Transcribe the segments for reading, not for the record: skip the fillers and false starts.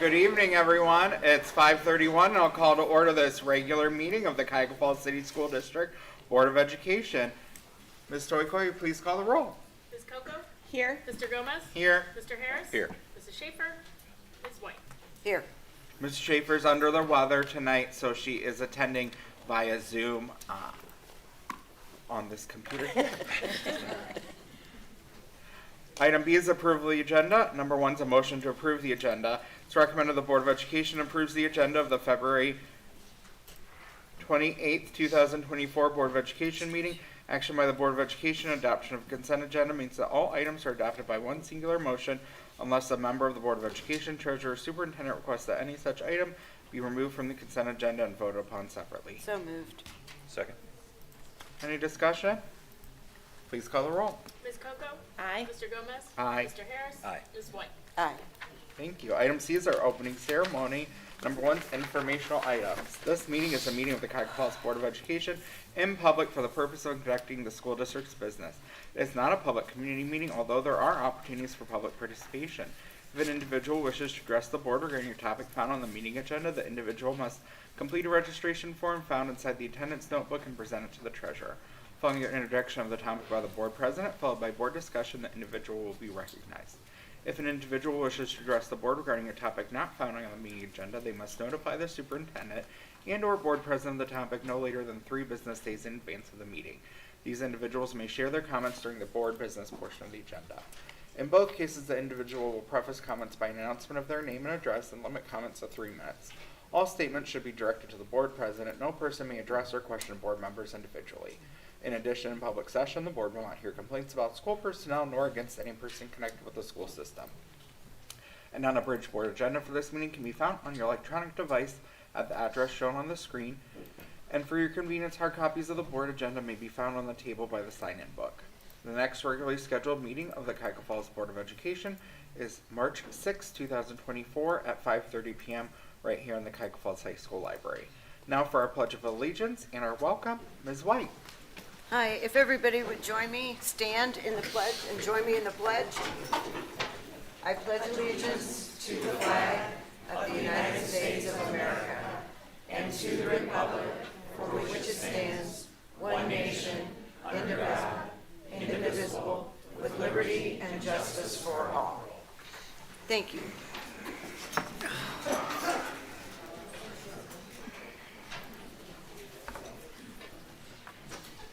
Good evening, everyone. It's 5:31, and I'll call to order this regular meeting of the Cuyahoga Falls City School District Board of Education. Ms. Toyko, you please call the roll. Ms. Coco? Here. Mr. Gomez? Here. Mr. Harris? Here. Mrs. Schaefer? Ms. White? Here. Ms. Schaefer's under the weather tonight, so she is attending via Zoom on this computer. Item B is approval of the agenda. Number 1 is a motion to approve the agenda. It's recommended the Board of Education approves the agenda of the February 28th, 2024 Board of Education meeting. Action by the Board of Education, adoption of consent agenda means that all items are adopted by one singular motion unless a member of the Board of Education, Treasurer, or Superintendent requests that any such item be removed from the consent agenda and voted upon separately. So moved. Second. Any discussion? Please call the roll. Ms. Coco? Aye. Mr. Gomez? Aye. Mr. Harris? Aye. Ms. White? Aye. Thank you. Item C is our opening ceremony. Number 1 is informational items. This meeting is a meeting of the Cuyahoga Falls Board of Education in public for the purpose of conducting the school district's business. It is not a public community meeting, although there are opportunities for public participation. If an individual wishes to address the board regarding a topic found on the meeting agenda, the individual must complete a registration form found inside the attendance notebook and present it to the treasurer. Following the introduction of the topic by the board president, followed by board discussion, the individual will be recognized. If an individual wishes to address the board regarding a topic not found on the meeting agenda, they must notify the superintendent and/or board president of the topic no later than 3 business days in advance of the meeting. These individuals may share their comments during the board business portion of the agenda. In both cases, the individual will preface comments by an announcement of their name and address and limit comments to 3 minutes. All statements should be directed to the board president. No person may address or question board members individually. In addition, in public session, the board will not hear complaints about school personnel nor against any person connected with the school system. An unabridged board agenda for this meeting can be found on your electronic device at the address shown on the screen. And for your convenience, hard copies of the board agenda may be found on the table by the sign-in book. The next regularly scheduled meeting of the Cuyahoga Falls Board of Education is March 6, 2024 at 5:30 p.m. right here in the Cuyahoga Falls High School Library. Now for our Pledge of Allegiance and our welcome, Ms. White. Hi, if everybody would join me, stand in the pledge and join me in the pledge. I pledge allegiance to the flag of the United States of America and to the republic for which it stands, one nation, under God, indivisible, with liberty and justice for all. Thank you.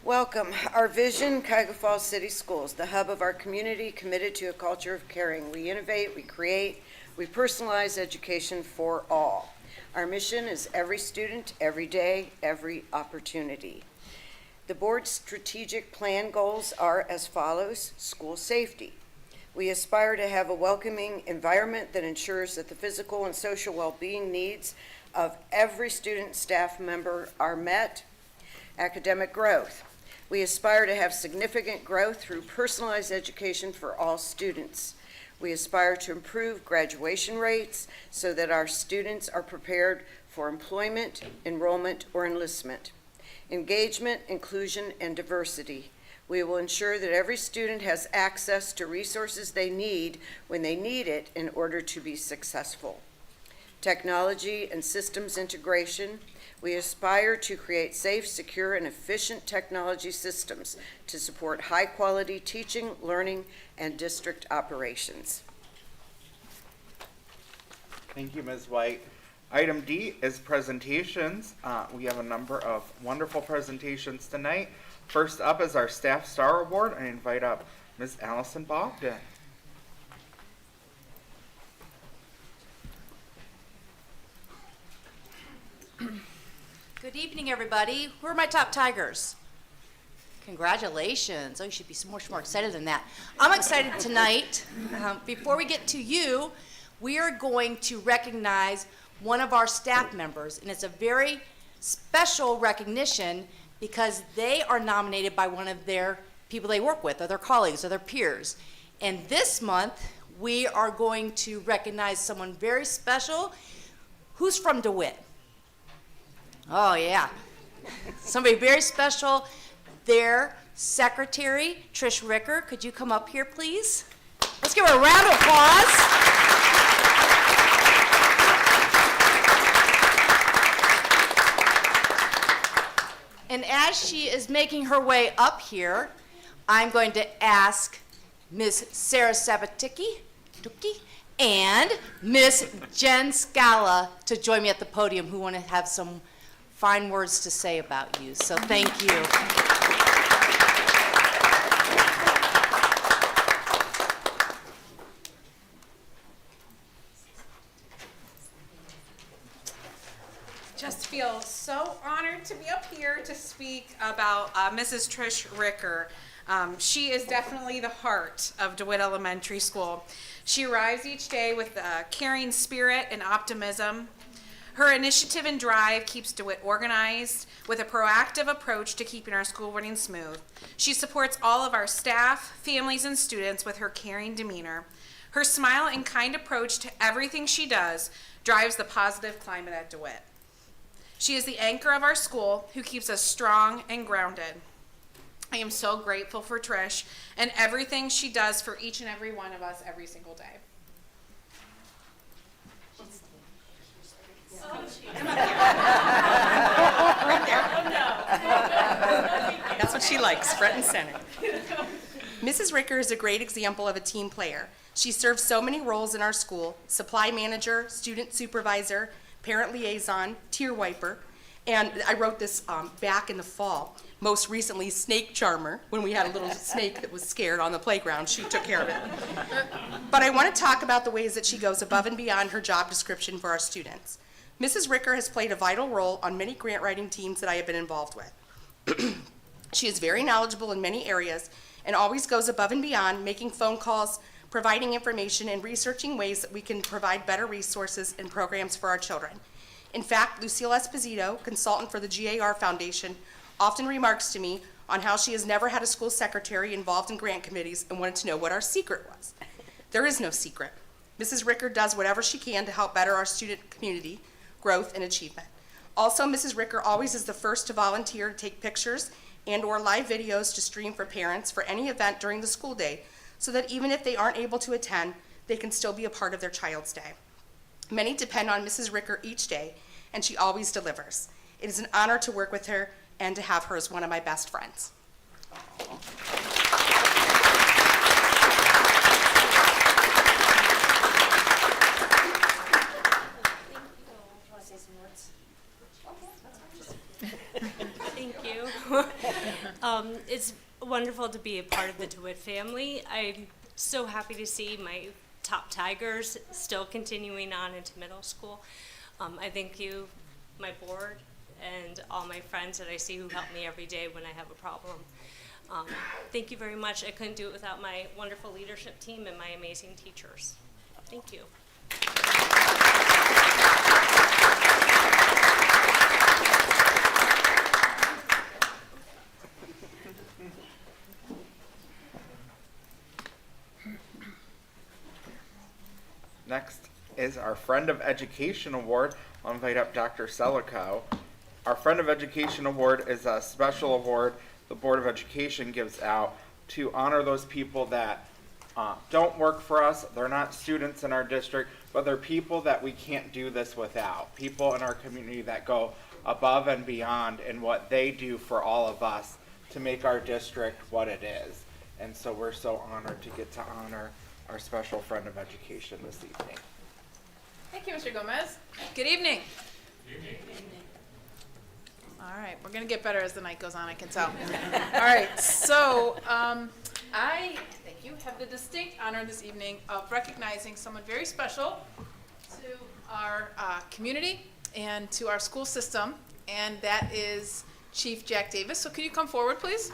Welcome. Our vision, Cuyahoga Falls City Schools, the hub of our community, committed to a culture of caring. We innovate, we create, we personalize education for all. Our mission is every student, every day, every opportunity. The board's strategic plan goals are as follows: school safety. We aspire to have a welcoming environment that ensures that the physical and social well-being needs of every student and staff member are met. Academic growth. We aspire to have significant growth through personalized education for all students. We aspire to improve graduation rates so that our students are prepared for employment, enrollment, or enlistment. Engagement, inclusion, and diversity. We will ensure that every student has access to resources they need when they need it in order to be successful. Technology and systems integration. We aspire to create safe, secure, and efficient technology systems to support high-quality teaching, learning, and district operations. Thank you, Ms. White. Item D is presentations. We have a number of wonderful presentations tonight. First up is our Staff Star Award. I invite up Ms. Allison Bogdan. Good evening, everybody. Who are my top Tigers? Congratulations. Oh, you should be much more excited than that. I'm excited tonight. Before we get to you, we are going to recognize one of our staff members, and it's a very special recognition because they are nominated by one of their people they work with, or their colleagues, or their peers. And this month, we are going to recognize someone very special. Who's from DeWitt? Oh, yeah. Somebody very special. Their secretary, Trish Ricker. Could you come up here, please? Let's give her a round of applause. And as she is making her way up here, I'm going to ask Miss Sarah Sabaticki and Miss Jen Scala to join me at the podium, who want to have some fine words to say about you. So thank you. Just feel so honored to be up here to speak about Mrs. Trish Ricker. She is definitely the heart of DeWitt Elementary School. She arrives each day with a caring spirit and optimism. Her initiative and drive keeps DeWitt organized with a proactive approach to keeping our school running smooth. She supports all of our staff, families, and students with her caring demeanor. Her smile and kind approach to everything she does drives the positive climate at DeWitt. She is the anchor of our school who keeps us strong and grounded. I am so grateful for Trish and everything she does for each and every one of us every single day. That's what she likes, front and center. Mrs. Ricker is a great example of a team player. She serves so many roles in our school: supply manager, student supervisor, parent liaison, tear wiper, and I wrote this back in the fall. Most recently, snake charmer, when we had a little snake that was scared on the playground. She took care of it. But I want to talk about the ways that she goes above and beyond her job description for our students. Mrs. Ricker has played a vital role on many grant writing teams that I have been involved with. She is very knowledgeable in many areas and always goes above and beyond, making phone calls, providing information, and researching ways that we can provide better resources and programs for our children. In fact, Lucille Esposito, consultant for the GAR Foundation, often remarks to me on how she has never had a school secretary involved in grant committees and wanted to know what our secret was. There is no secret. Mrs. Ricker does whatever she can to help better our student community, growth, and achievement. Also, Mrs. Ricker always is the first to volunteer to take pictures and/or live videos to stream for parents for any event during the school day, so that even if they aren't able to attend, they can still be a part of their child's day. Many depend on Mrs. Ricker each day, and she always delivers. It is an honor to work with her and to have her as one of my best friends. Thank you. It's wonderful to be a part of the DeWitt family. I'm so happy to see my top Tigers still continuing on into middle school. I thank you, my board, and all my friends that I see who help me every day when I have a problem. Thank you very much. I couldn't do it without my wonderful leadership team and my amazing teachers. Thank you. Next is our Friend of Education Award. I'll invite up Dr. Selico. Our Friend of Education Award is a special award the Board of Education gives out to honor those people that don't work for us. They're not students in our district, but they're people that we can't do this without. People in our community that go above and beyond in what they do for all of us to make our district what it is. And so we're so honored to get to honor our special Friend of Education this evening. Thank you, Mr. Gomez. Good evening. Good evening. All right, we're going to get better as the night goes on, I can tell. All right, so I, thank you, have the distinct honor this evening of recognizing someone very special to our community and to our school system, and that is Chief Jack Davis. So could you come forward, please?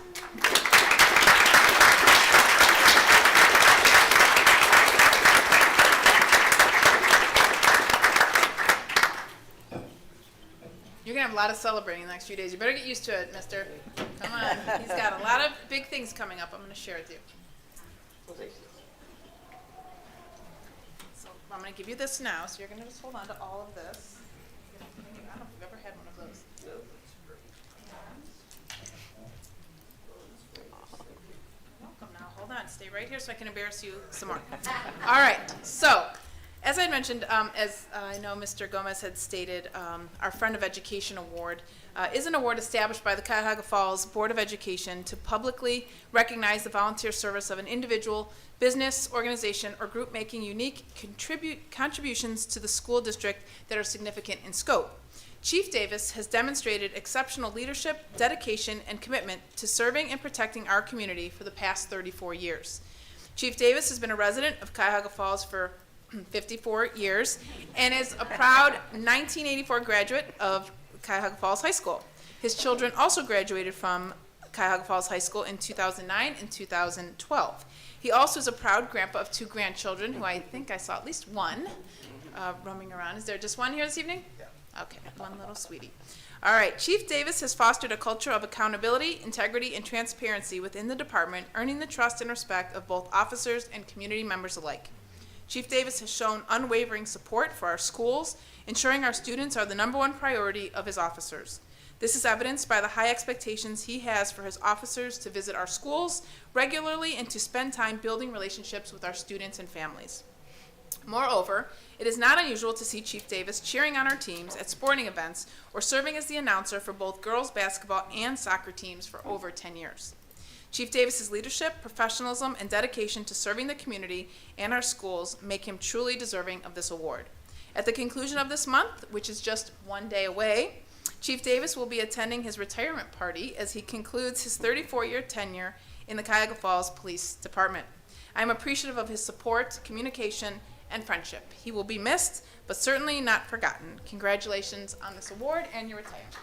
You're going to have a lot of celebrating the next few days. You better get used to it, mister. Come on. He's got a lot of big things coming up I'm going to share with you. So I'm going to give you this now, so you're going to just hold on to all of this. I don't know if you've ever had one of those. Welcome now. Hold on. Stay right here so I can embarrass you some more. All right. So, As I mentioned, as I know Mr. Gomez had stated, our Friend of Education Award is an award established by the Cuyahoga Falls Board of Education to publicly recognize the volunteer service of an individual, business, organization, or group making unique contributions to the school district that are significant in scope. Chief Davis has demonstrated exceptional leadership, dedication, and commitment to serving and protecting our community for the past 34 years. Chief Davis has been a resident of Cuyahoga Falls for 54 years and is a proud 1984 graduate of Cuyahoga Falls High School. His children also graduated from Cuyahoga Falls High School in 2009 and 2012. He also is a proud grandpa of 2 grandchildren, who I think I saw at least one roaming around. Is there just one here this evening? Yeah. Okay, one little sweetie. All right, Chief Davis has fostered a culture of accountability, integrity, and transparency within the department, earning the trust and respect of both officers and community members alike. Chief Davis has shown unwavering support for our schools, ensuring our students are the #1 priority of his officers. This is evidenced by the high expectations he has for his officers to visit our schools regularly and to spend time building relationships with our students and families. Moreover, it is not unusual to see Chief Davis cheering on our teams at sporting events or serving as the announcer for both girls basketball and soccer teams for over 10 years. Chief Davis's leadership, professionalism, and dedication to serving the community and our schools make him truly deserving of this award. At the conclusion of this month, which is just one day away, Chief Davis will be attending his retirement party as he concludes his 34-year tenure in the Cuyahoga Falls Police Department. I am appreciative of his support, communication, and friendship. He will be missed, but certainly not forgotten. Congratulations on this award and your retirement.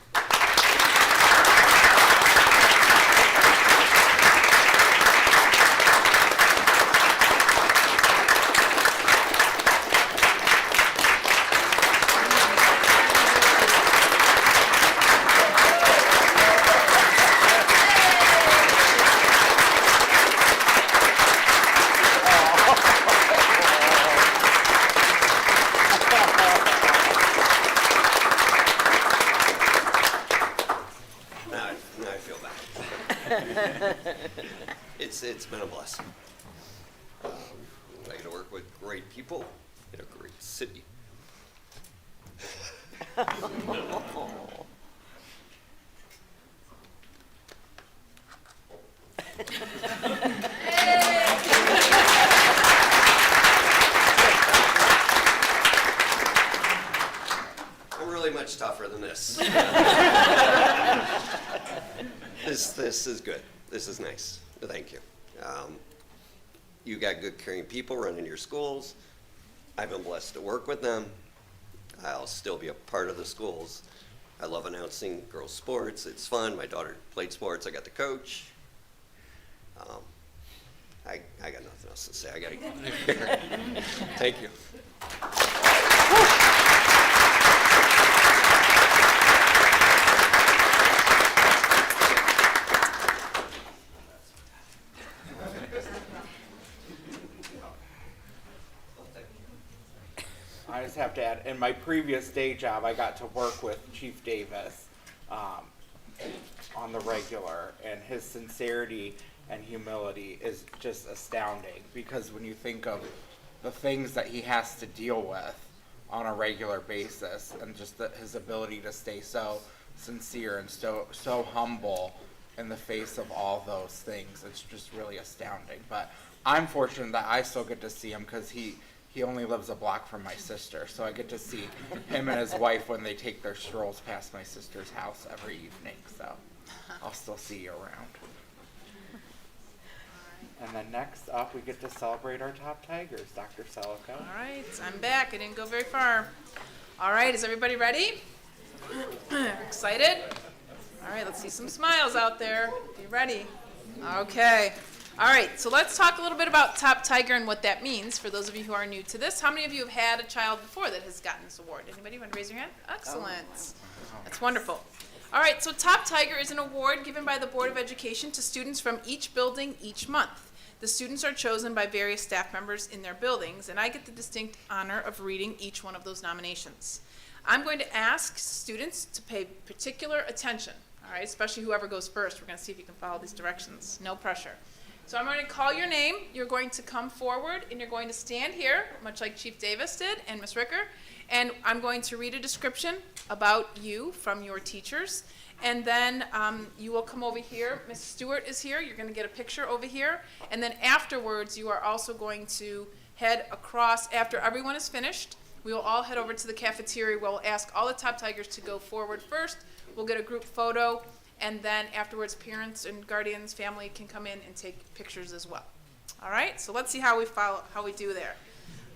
Now I feel bad. It's been a blessing. I get to work with great people in a great city. I'm really much tougher than this. This is good. This is nice. Thank you. You got good, caring people running your schools. I've been blessed to work with them. I'll still be a part of the schools. I love announcing girls' sports. It's fun. My daughter played sports. I got to coach. I got nothing else to say. I got to get here. Thank you. I just have to add, in my previous day job, I got to work with Chief Davis on the regular, and his sincerity and humility is just astounding, because when you think of the things that he has to deal with on a regular basis, and just his ability to stay so sincere and so humble in the face of all those things, it's just really astounding. But I'm fortunate that I still get to see him, because he only lives a block from my sister, so I get to see him and his wife when they take their strolls past my sister's house every evening, so I'll still see you around. And then next up, we get to celebrate our top Tigers, Dr. Selico. All right, I'm back. I didn't go very far. All right, is everybody ready? Excited? All right, let's see some smiles out there. Be ready. Okay. All right, so let's talk a little bit about Top Tiger and what that means for those of you who are new to this. How many of you have had a child before that has gotten this award? Anybody want to raise your hand? Excellent. That's wonderful. All right, so Top Tiger is an award given by the Board of Education to students from each building each month. The students are chosen by various staff members in their buildings, and I get the distinct honor of reading each one of those nominations. I'm going to ask students to pay particular attention, all right, especially whoever goes first. We're going to see if you can follow these directions. No pressure. So I'm going to call your name. You're going to come forward, and you're going to stand here, much like Chief Davis did and Ms. Ricker. And I'm going to read a description about you from your teachers. And then you will come over here. Ms. Stewart is here. You're going to get a picture over here. And then afterwards, you are also going to head across. After everyone is finished, we will all head over to the cafeteria. We'll ask all the Top Tigers to go forward first. We'll get a group photo. And then afterwards, parents and guardians, family can come in and take pictures as well. All right, so let's see how we do there.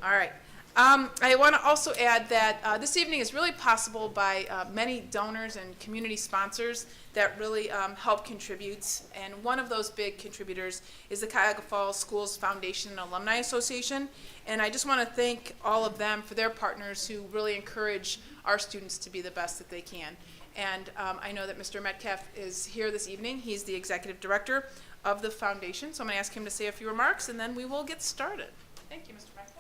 All right. I want to also add that this evening is really possible by many donors and community sponsors that really help contribute. And one of those big contributors is the Cuyahoga Falls Schools Foundation and Alumni Association. And I just want to thank all of them for their partners who really encourage our students to be the best that they can. And I know that Mr. Metcalf is here this evening. He's the executive director of the foundation. So I'm going to ask him to say a few remarks, and then we will get started. Thank you, Mr. Metcalf.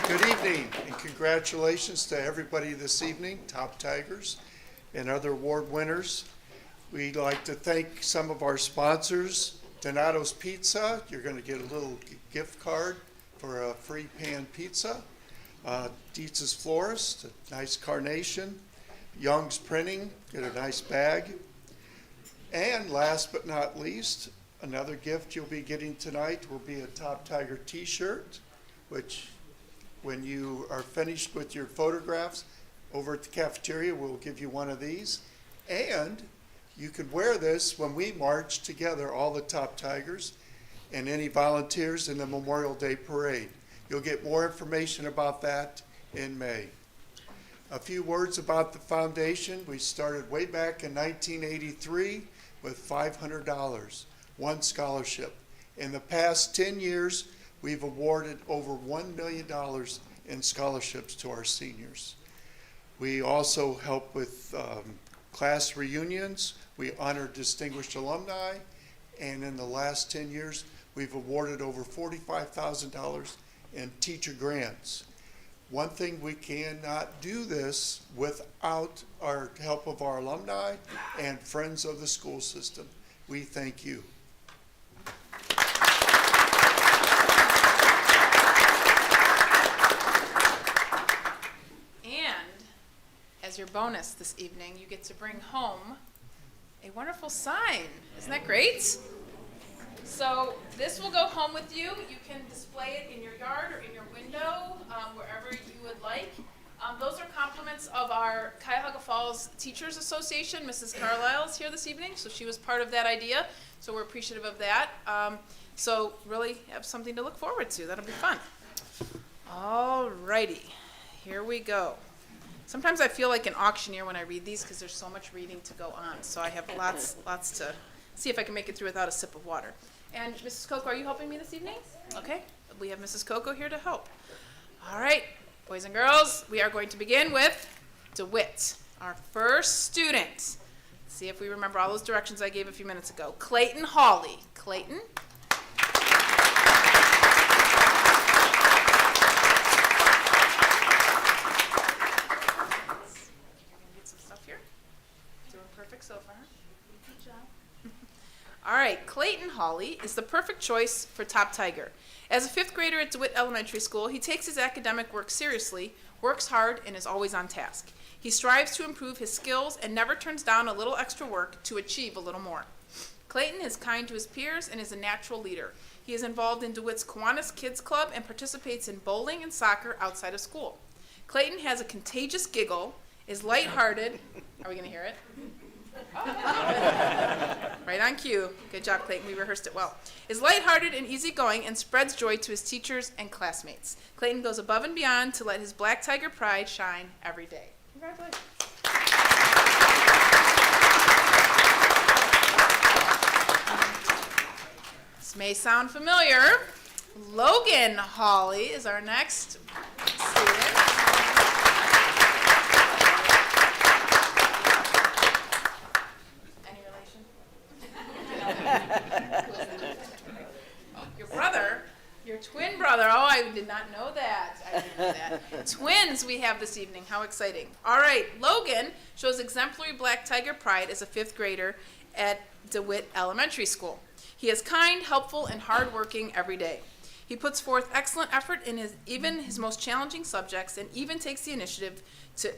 Good evening, and congratulations to everybody this evening, Top Tigers and other award winners. We'd like to thank some of our sponsors. Donato's Pizza, you're going to get a little gift card for a free pan pizza. Dietz's Florist, a nice carnation. Young's Printing, get a nice bag. And last but not least, another gift you'll be getting tonight will be a Top Tiger t-shirt, which when you are finished with your photographs over at the cafeteria, we'll give you one of these. And you can wear this when we march together, all the Top Tigers, and any volunteers in the Memorial Day Parade. You'll get more information about that in May. A few words about the foundation. We started way back in 1983 with $500, one scholarship. In the past 10 years, we've awarded over $1 million in scholarships to our seniors. We also help with class reunions. We honor distinguished alumni. And in the last 10 years, we've awarded over $45,000 in teacher grants. One thing, we cannot do this without our help of our alumni and friends of the school system. We thank you. And as your bonus this evening, you get to bring home a wonderful sign. Isn't that great? So this will go home with you. You can display it in your yard or in your window, wherever you would like. Those are compliments of our Cuyahoga Falls Teachers Association. Mrs. Carlisle is here this evening, so she was part of that idea. So we're appreciative of that. So really have something to look forward to. That'll be fun. All righty, here we go. Sometimes I feel like an auctioneer when I read these because there's so much reading to go on. So I have lots to see if I can make it through without a sip of water. And Mrs. Coco, are you helping me this evening? Okay, we have Mrs. Coco here to help. All right, boys and girls, we are going to begin with DeWitt, our first student. Let's see if we remember all those directions I gave a few minutes ago. Clayton Hawley. Clayton. Get some stuff here. Doing perfect so far. Good job. All right, Clayton Hawley is the perfect choice for Top Tiger. As a fifth grader at DeWitt Elementary School, he takes his academic work seriously, works hard, and is always on task. He strives to improve his skills and never turns down a little extra work to achieve a little more. Clayton is kind to his peers and is a natural leader. He is involved in DeWitt's Kiwanis Kids Club and participates in bowling and soccer outside of school. Clayton has a contagious giggle, is lighthearted. Are we going to hear it? Right on cue. Good job, Clayton. We rehearsed it well. Is lighthearted and easygoing and spreads joy to his teachers and classmates. Clayton goes above and beyond to let his Black Tiger pride shine every day. Congratulations. This may sound familiar. Logan Hawley is our next student. Your twin brother, oh, I did not know that. Twin twins we have this evening. How exciting. All right, Logan shows exemplary black tiger pride as a 5th grader at DeWitt Elementary School. He is kind, helpful, and hardworking every day. He puts forth excellent effort in his most challenging subjects and even takes the initiative to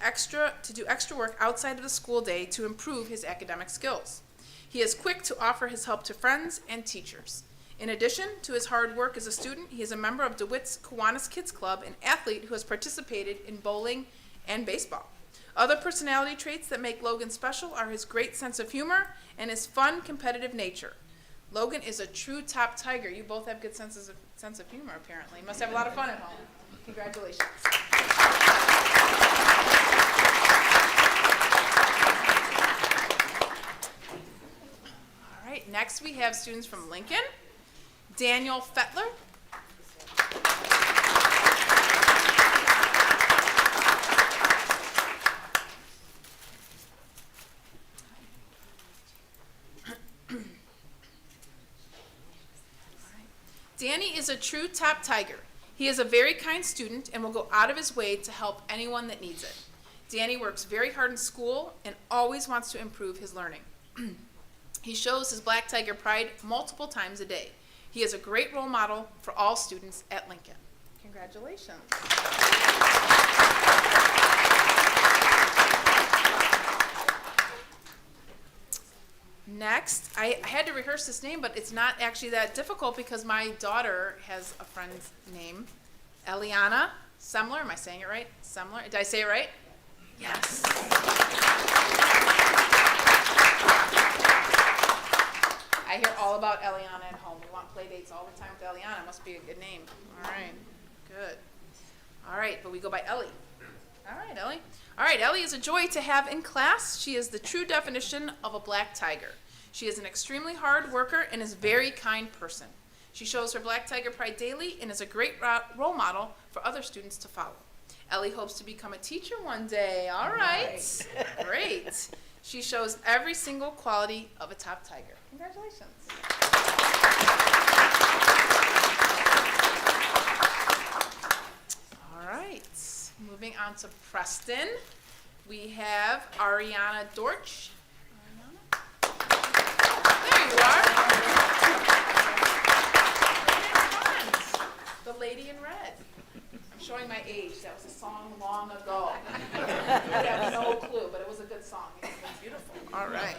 do extra work outside of the school day to improve his academic skills. He is quick to offer his help to friends and teachers. In addition to his hard work as a student, he is a member of DeWitt's Kiwanis Kids Club, an athlete who has participated in bowling and baseball. Other personality traits that make Logan special are his great sense of humor and his fun, competitive nature. Logan is a true top tiger. You both have good sense of humor, apparently. You must have a lot of fun at home. Congratulations. All right, next we have students from Lincoln. Daniel Fettler. Danny is a true top tiger. He is a very kind student and will go out of his way to help anyone that needs it. Danny works very hard in school and always wants to improve his learning. He shows his black tiger pride multiple times a day. He is a great role model for all students at Lincoln. Congratulations. Next, I had to rehearse this name, but it's not actually that difficult because my daughter has a friend's name, Eliana Semler. Am I saying it right? Semler? Did I say it right? Yes. I hear all about Eliana at home. We want play dates all the time with Eliana. Must be a good name. All right, good. All right, but we go by Ellie. All right, Ellie. All right, Ellie is a joy to have in class. She is the true definition of a black tiger. She is an extremely hard worker and is a very kind person. She shows her black tiger pride daily and is a great role model for other students to follow. Ellie hopes to become a teacher one day. All right, great. She shows every single quality of a top tiger. Congratulations. All right. Moving on to Preston, we have Ariana Dorch. There you are. The lady in red. I'm showing my age. That was a song long ago. You have no clue, but it was a good song. It's beautiful. All right.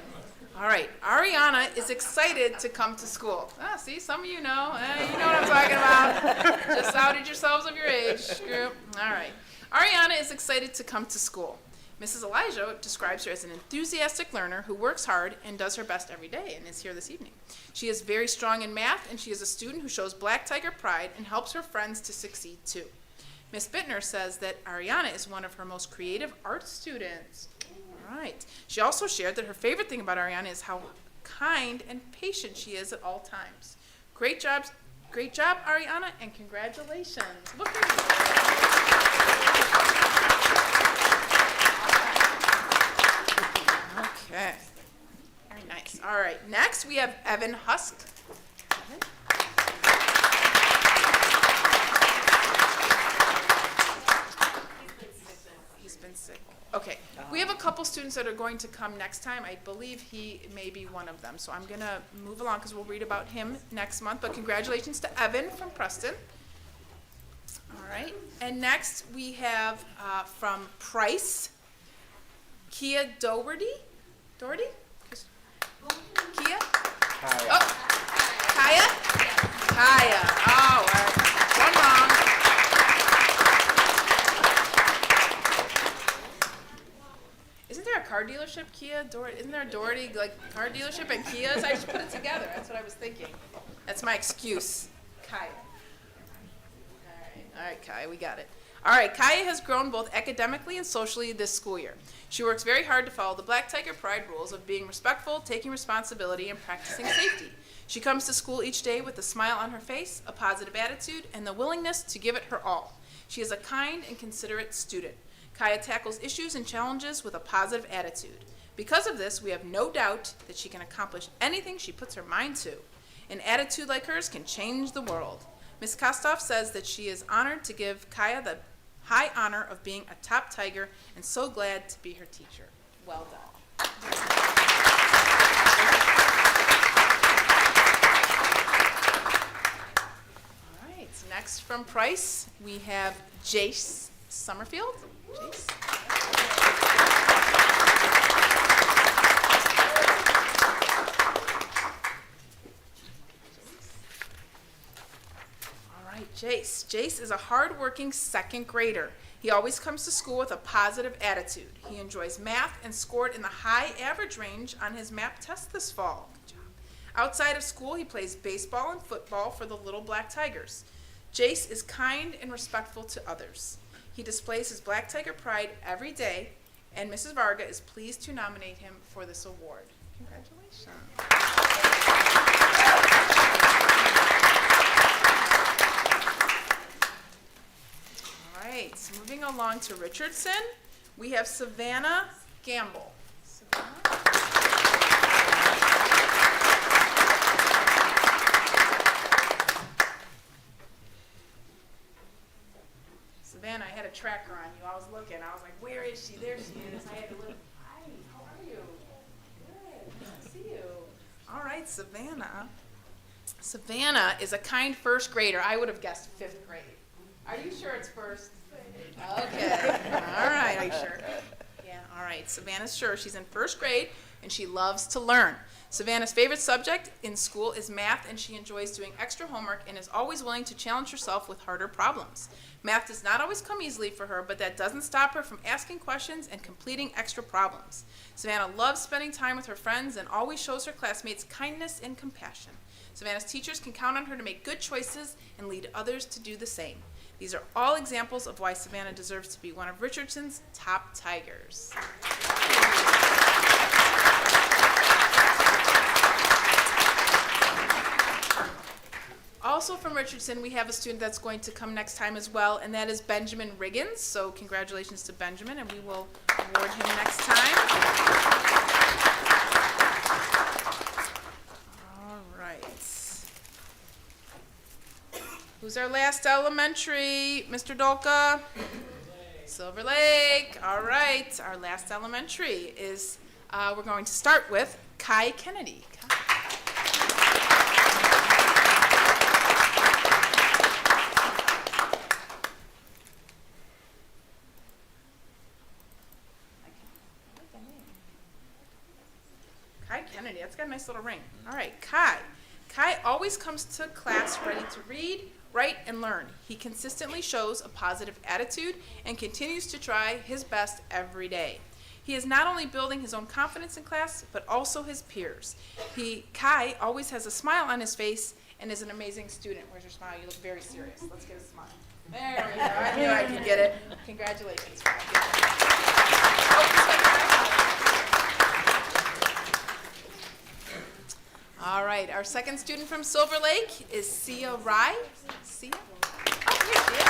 All right. Ariana is excited to come to school. Ah, see, some of you know. You know what I'm talking about. Just outed yourselves of your age group. All right. Ariana is excited to come to school. Mrs. Elijah describes her as an enthusiastic learner who works hard and does her best every day and is here this evening. She is very strong in math, and she is a student who shows black tiger pride and helps her friends to succeed too. Miss Bittner says that Ariana is one of her most creative art students. All right. She also shared that her favorite thing about Ariana is how kind and patient she is at all times. Great job, Ariana, and congratulations. Look at you. Okay. Very nice. All right. Next, we have Evan Husk. Evan? He's been sick. Okay. We have a couple students that are going to come next time. I believe he may be one of them. So I'm going to move along because we'll read about him next month. But congratulations to Evan from Preston. All right. And next, we have from Price, Kia Doherty. Doherty? Kia? Kaya. Oh, Kaya? Kaya. Oh, one wrong. Isn't there a car dealership, Kia? Isn't there a Doherty car dealership and Kias? I should put it together. That's what I was thinking. That's my excuse. Kaya. All right, Kaya, we got it. All right, Kaya has grown both academically and socially this school year. She works very hard to follow the Black Tiger Pride rules of being respectful, taking responsibility, and practicing safety. She comes to school each day with a smile on her face, a positive attitude, and the willingness to give it her all. She is a kind and considerate student. Kaya tackles issues and challenges with a positive attitude. Because of this, we have no doubt that she can accomplish anything she puts her mind to. An attitude like hers can change the world. Ms. Kostoff says that she is honored to give Kaya the high honor of being a top Tiger and so glad to be her teacher. Well done. All right, next from Price, we have Jace Summerfield. Jace. All right, Jace. Jace is a hardworking second grader. He always comes to school with a positive attitude. He enjoys math and scored in the high average range on his MAP test this fall. Good job. Outside of school, he plays baseball and football for the Little Black Tigers. Jace is kind and respectful to others. He displays his Black Tiger pride every day, and Mrs. Varga is pleased to nominate him for this award. Congratulations. All right, moving along to Richardson, we have Savannah Gamble. Savannah, I had a tracker on you. I was looking. I was like, where is she? There she is. I had to look. Hi, how are you? Good. Nice to see you. All right, Savannah. Savannah is a kind first grader. I would have guessed fifth grade. Are you sure it's first? Okay. All right. Are you sure? Yeah. All right. Savannah's sure. She's in first grade, and she loves to learn. Savannah's favorite subject in school is math, and she enjoys doing extra homework and is always willing to challenge herself with harder problems. Math does not always come easily for her, but that doesn't stop her from asking questions and completing extra problems. Savannah loves spending time with her friends and always shows her classmates kindness and compassion. Savannah's teachers can count on her to make good choices and lead others to do the same. These are all examples of why Savannah deserves to be one of Richardson's top Tigers. Also from Richardson, we have a student that's going to come next time as well, and that is Benjamin Riggins. So congratulations to Benjamin, and we will award him next time. All right. Who's our last elementary? Mr. Dolka? Silver Lake. All right. Our last elementary is, we're going to start with Kai Kennedy. Kai Kennedy, that's got a nice little ring. All right, Kai. Kai always comes to class ready to read, write, and learn. He consistently shows a positive attitude and continues to try his best every day. He is not only building his own confidence in class, but also his peers. Kai always has a smile on his face and is an amazing student. Where's your smile? You look very serious. Let's get a smile. There we go. I knew I could get it. Congratulations. All right, our second student from Silver Lake is Sia Rye. Sia? Oh, here she is.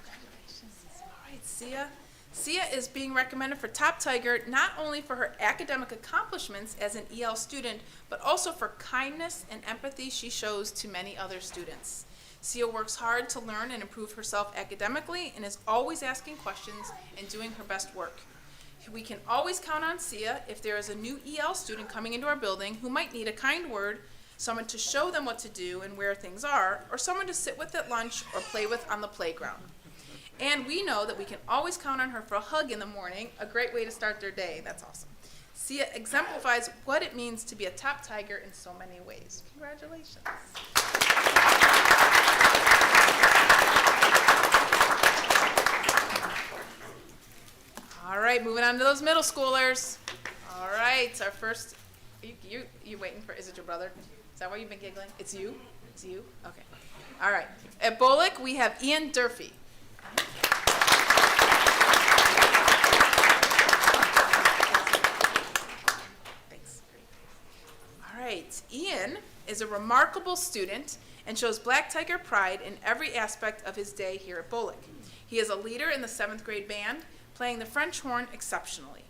Congratulations. All right, Sia. Sia is being recommended for Top Tiger not only for her academic accomplishments as an EL student, but also for kindness and empathy she shows to many other students. Sia works hard to learn and improve herself academically and is always asking questions and doing her best work. We can always count on Sia if there is a new EL student coming into our building who might need a kind word, someone to show them what to do and where things are, or someone to sit with at lunch or play with on the playground. And we know that we can always count on her for a hug in the morning, a great way to start their day. That's awesome. Sia exemplifies what it means to be a top Tiger in so many ways. Congratulations. All right, moving on to those middle schoolers. All right, our first, you waiting for, is it your brother? Is that why you've been giggling? It's you? It's you? Okay. All right. At Bullock, we have Ian Durfee. Thanks. All right, Ian is a remarkable student and shows Black Tiger pride in every aspect of his day here at Bullock. He is a leader in the 7th grade band, playing the French horn exceptionally.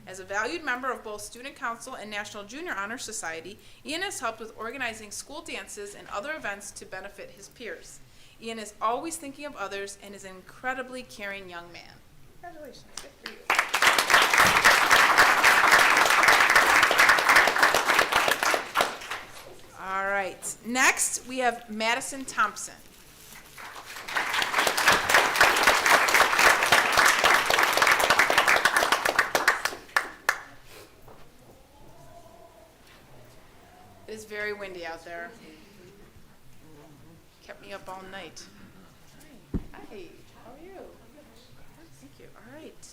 As a valued member of both Student Council and National Junior Honor Society, Ian has helped with organizing school dances and other events to benefit his peers. Ian is always thinking of others and is an incredibly caring young man. Congratulations. Good for you. All right. Next, we have Madison Thompson. It is very windy out there. Kept me up all night. Hi, how are you? Thank you. All right.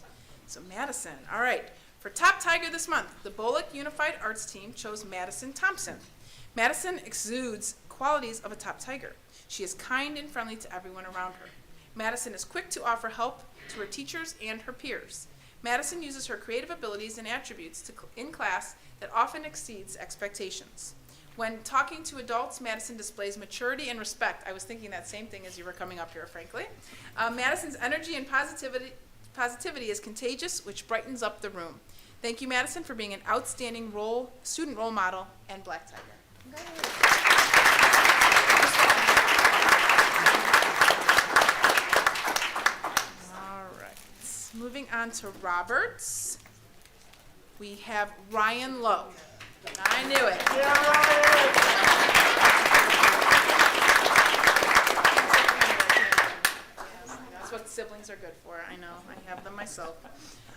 So Madison. All right. For Top Tiger this month, the Bullock Unified Arts Team chose Madison Thompson. Madison exudes qualities of a top tiger. She is kind and friendly to everyone around her. Madison is quick to offer help to her teachers and her peers. Madison uses her creative abilities and attributes in class that often exceeds expectations. When talking to adults, Madison displays maturity and respect. I was thinking that same thing as you were coming up here, frankly. Madison's energy and positivity is contagious, which brightens up the room. Thank you, Madison, for being an outstanding student role model and Black Tiger. All right. Moving on to Roberts, we have Ryan Lowe. I knew it. That's what siblings are good for. I know. I have them myself.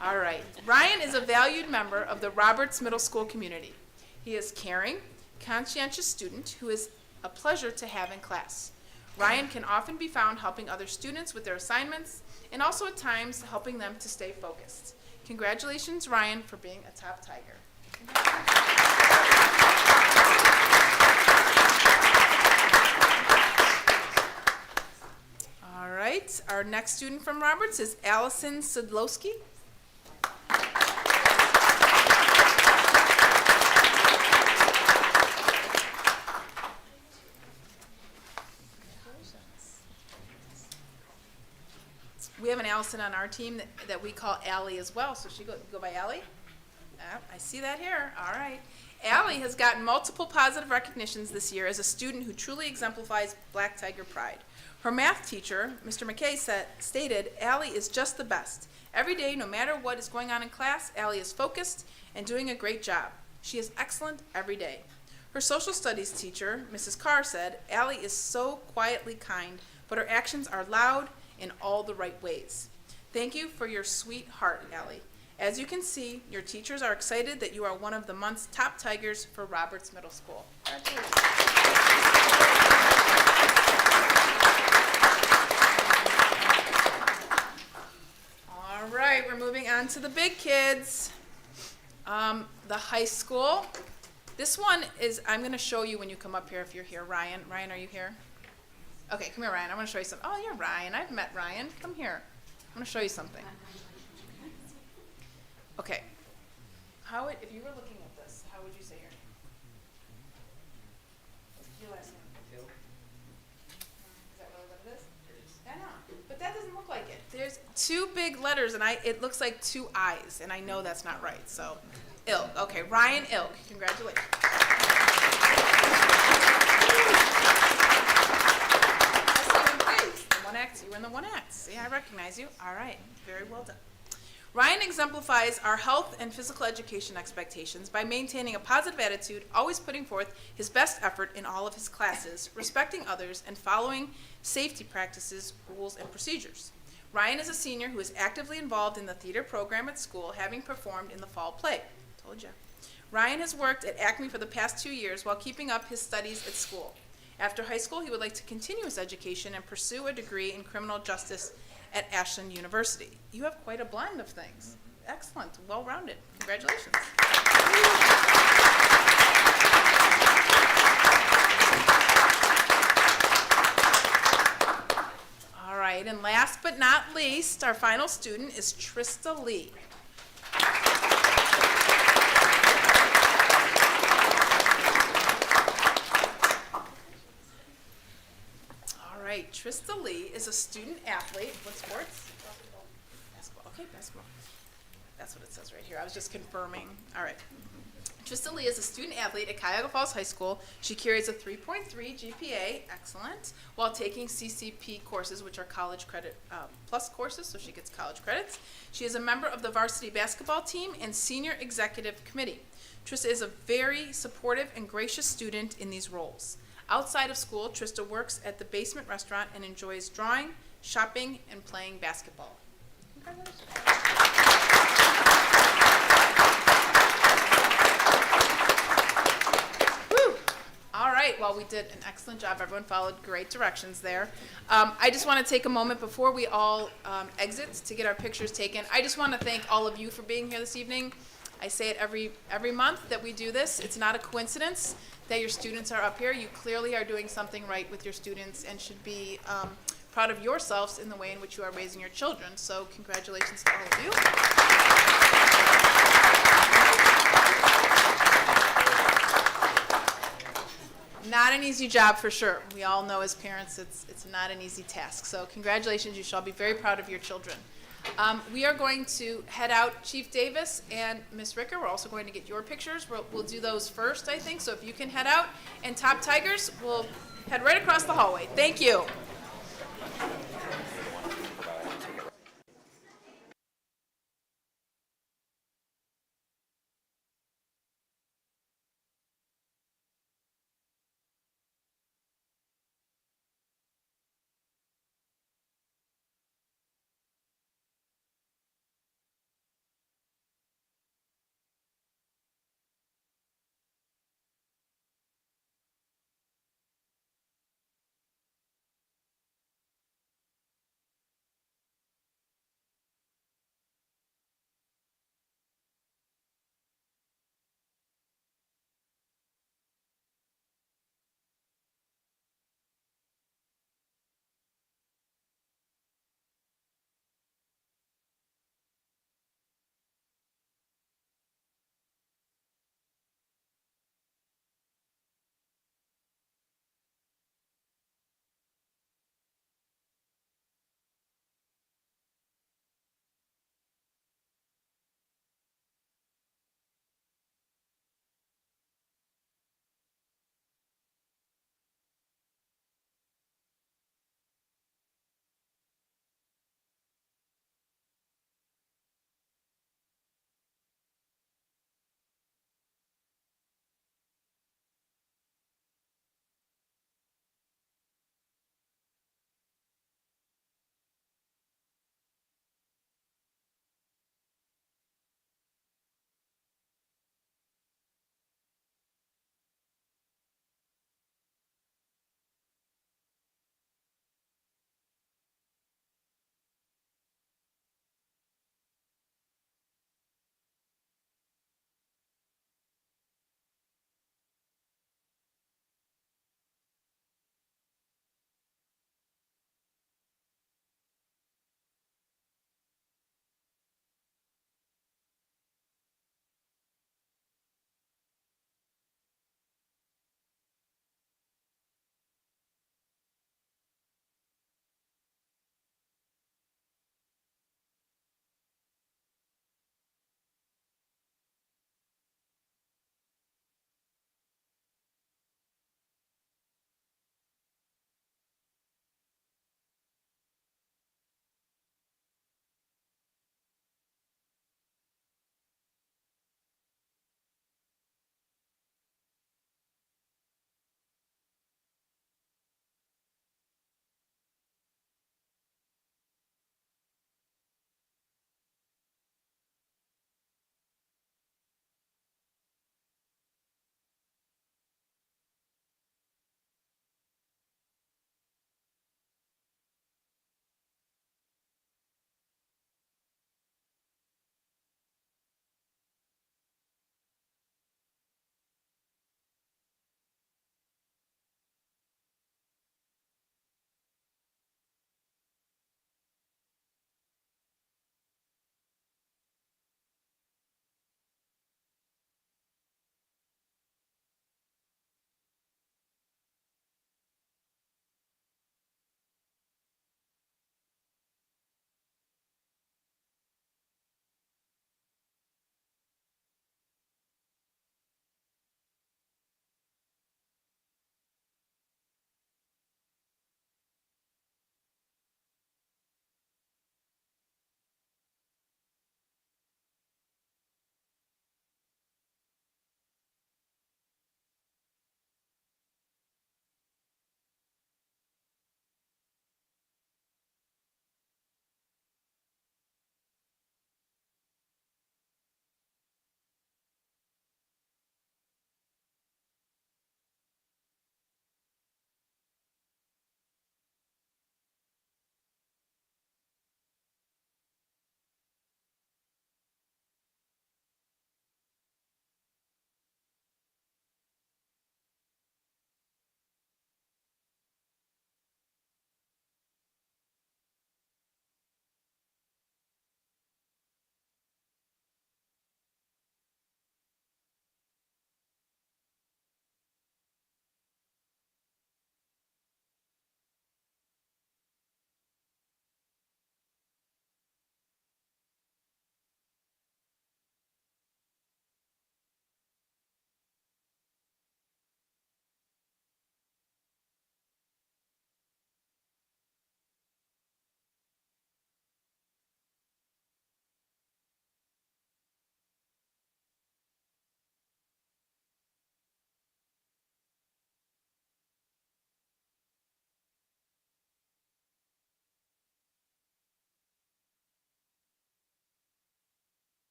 All right. Ryan is a valued member of the Roberts Middle School community. He is caring, conscientious student who is a pleasure to have in class. Ryan can often be found helping other students with their assignments and also at times helping them to stay focused. Congratulations, Ryan, for being a top Tiger. All right, our next student from Roberts is Allison Sidlowski. We have an Allison on our team that we call Allie as well, so she go by Allie? I see that here. All right. Allie has gotten multiple positive recognitions this year as a student who truly exemplifies Black Tiger pride. Her math teacher, Mr. McKay, stated, Allie is just the best. Every day, no matter what is going on in class, Allie is focused and doing a great job. She is excellent every day. Her social studies teacher, Mrs. Carr, said, Allie is so quietly kind, but her actions are loud in all the right ways. Thank you for your sweet heart, Allie. As you can see, your teachers are excited that you are one of the month's top Tigers for Roberts Middle School. All right, we're moving on to the big kids. The high school. This one is, I'm going to show you when you come up here if you're here. Ryan, are you here? Okay, come here, Ryan. I want to show you something. Oh, you're Ryan. I've met Ryan. Come here. I'm going to show you something. Okay. If you were looking at this, how would you say your name? Your last name? Is that really what it is? I know, but that doesn't look like it. There's two big letters, and it looks like two I's, and I know that's not right. So, Ilk. Okay, Ryan Ilk. Congratulations. You were in the 1X. See, I recognize you. All right, very well done. Ryan exemplifies our health and physical education expectations by maintaining a positive attitude, always putting forth his best effort in all of his classes, respecting others, and following safety practices, rules, and procedures. Ryan is a senior who is actively involved in the theater program at school, having performed in the fall play. Told you. Ryan has worked at Acme for the past 2 years while keeping up his studies at school. After high school, he would like to continue his education and pursue a degree in criminal justice at Ashland University. You have quite a blend of things. Excellent, well-rounded. Congratulations. All right, and last but not least, our final student is Trista Lee. Trista Lee is a student athlete. What sports? Basketball. Okay, basketball. That's what it says right here. I was just confirming. All right. Trista Lee is a student athlete at Cuyahoga Falls High School. She carries a 3.3 GPA, excellent, while taking CCP courses, which are college credit plus courses, so she gets college credits. She is a member of the varsity basketball team and senior executive committee. Trista is a very supportive and gracious student in these roles. Outside of school, Trista works at the Basement Restaurant and enjoys drawing, shopping, and playing basketball. Congratulations. All right, well, we did an excellent job. Everyone followed great directions there. I just want to take a moment before we all exit to get our pictures taken. I just want to thank all of you for being here this evening. I say it every month that we do this. It's not a coincidence that your students are up here. You clearly are doing something right with your students and should be proud of yourselves in the way in which you are raising your children. So congratulations to all of you. Not an easy job for sure. We all know as parents it's not an easy task. So congratulations, you shall be very proud of your children. We are going to head out. Chief Davis and Miss Ricker, we're also going to get your pictures. We'll do those first, I think. So if you can head out. And Top Tigers, we'll head right across the hallway. Thank you.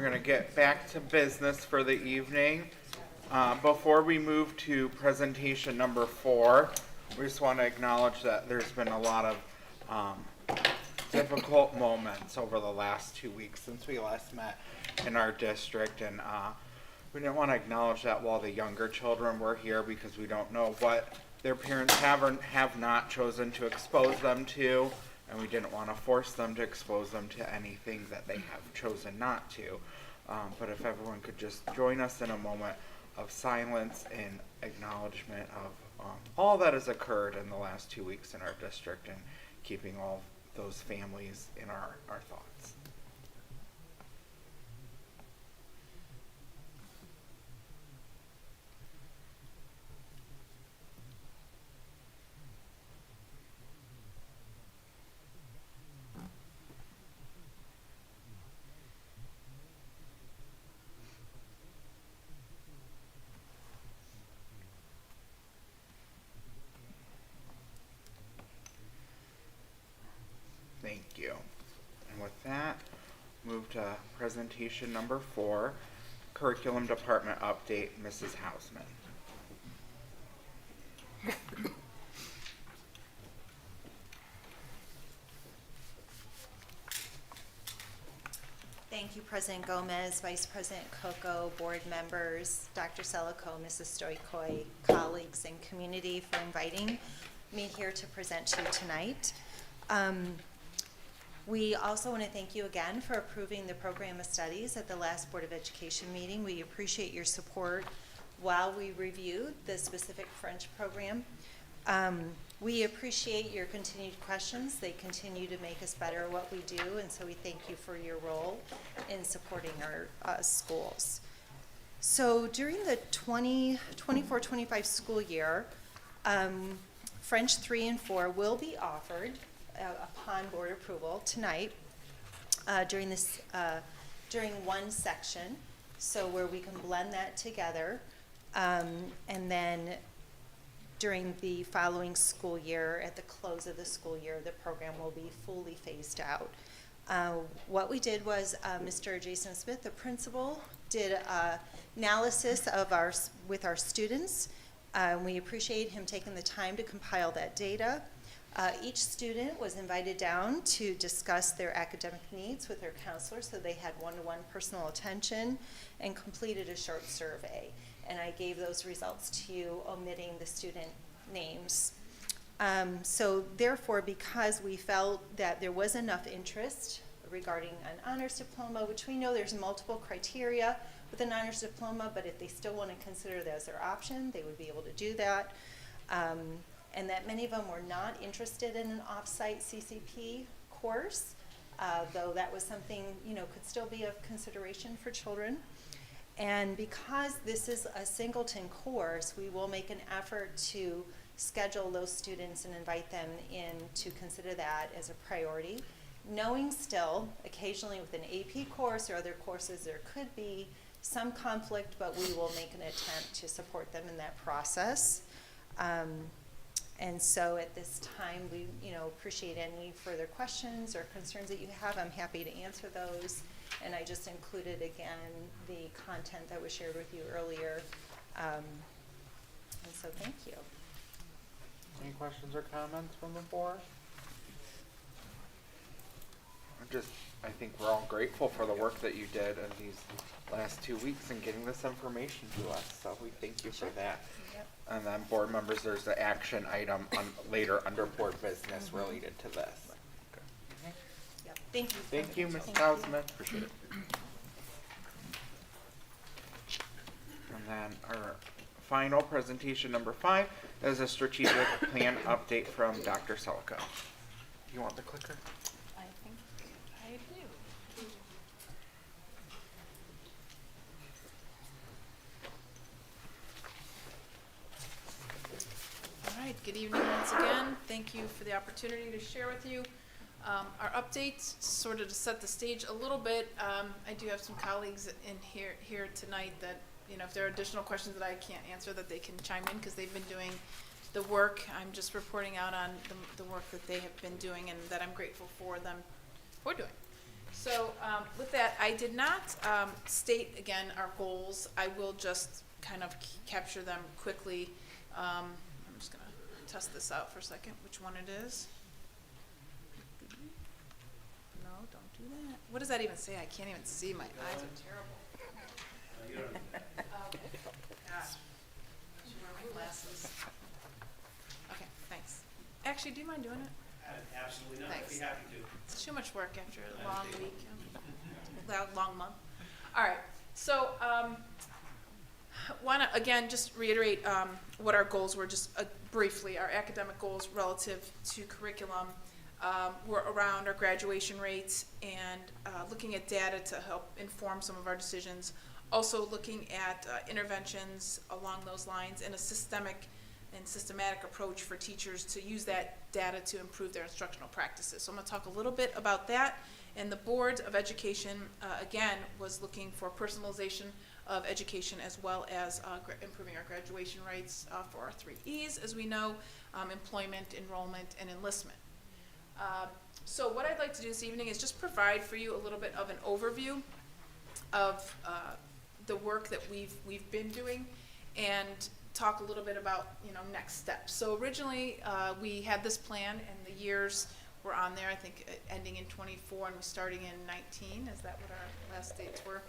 We're gonna get back to business for the evening. Before we move to presentation number 4, we just want to acknowledge that there's been a lot of difficult moments over the last 2 weeks since we last met in our district, and we didn't want to acknowledge that while the younger children were here because we don't know what their parents have or have not chosen to expose them to, and we didn't want to force them to expose them to anything that they have chosen not to. But if everyone could just join us in a moment of silence and acknowledgement of all that has occurred in the last 2 weeks in our district, and keeping all those families in our thoughts. Thank you. And with that, move to presentation number 4, curriculum department update, Mrs. Hausman. Thank you, President Gomez, Vice President Coco, board members, Dr. Selico, Mrs. Stoikoi, colleagues, and community for inviting me here to present to you tonight. We also want to thank you again for approving the program of studies at the last Board of Education meeting. We appreciate your support while we reviewed the specific French program. We appreciate your continued questions. They continue to make us better at what we do, and so we thank you for your role in supporting our schools. So during the 24-25 school year, French 3 and 4 will be offered upon board approval tonight during one section, so where we can blend that together, and then during the following school year, at the close of the school year, the program will be fully phased out. What we did was Mr. Jason Smith, the principal, did analysis of with our students. We appreciate him taking the time to compile that data. Each student was invited down to discuss their academic needs with their counselor, so they had one-to-one personal attention, and completed a short survey. And I gave those results to you, omitting the student names. So therefore, because we felt that there was enough interest regarding an honors diploma, which we know there's multiple criteria with an honors diploma, but if they still want to consider that as their option, they would be able to do that. And that many of them were not interested in an off-site CCP course, though that was something, could still be of consideration for children. And because this is a singleton course, we will make an effort to schedule those students and invite them in to consider that as a priority, knowing still, occasionally with an AP course or other courses, there could be some conflict, but we will make an attempt to support them in that process. And so at this time, we appreciate any further questions or concerns that you have. I'm happy to answer those. And I just included, again, the content that was shared with you earlier. And so thank you. Any questions or comments from the board? I think we're all grateful for the work that you did in these last 2 weeks and getting this information to us. So we thank you for that. Yep. And then board members, there's the action item later under board business related to this. Yep. Thank you. Thank you, Ms. Thank Hausman. Appreciate it. And then our final presentation, number 5, is a strategic plan update from Dr. Selico. Do you want the clicker? I think I do. All right, good evening once again. Thank you for the opportunity to share with you our updates, sort of to set the stage a little bit. I do have some colleagues in here tonight that, if there are additional questions that I can't answer, that they can chime in because they've been doing the work. I'm just reporting out on the work that they have been doing and that I'm grateful for them for doing. So with that, I did not state again our goals. I will just kind of capture them quickly. I'm just gonna test this out for a second, which one it is. No, don't do that. What does that even say? I can't even see. My eyes are terrible. Gosh. Should wear my glasses. Okay, thanks. Actually, do you mind doing it? Absolutely not. Thanks. I'd be happy to. It's too much work after a long week, long month. All right, so want to again just reiterate what our goals were, just briefly. Our academic goals relative to curriculum were around our graduation rates and looking at data to help inform some of our decisions. Also looking at interventions along those lines and a systematic approach for teachers to use that data to improve their instructional practices. So I'm going to talk a little bit about that. And the Board of Education, again, was looking for personalization of education as well as improving our graduation rates for our 3 E's, as we know, employment, enrollment, and enlistment. So what I'd like to do this evening is just provide for you a little bit of an overview of the work that we've been doing and talk a little bit about next steps. So originally we had this plan and the years were on there, I think ending in 24 and we're starting in 19. Is that what our last dates were?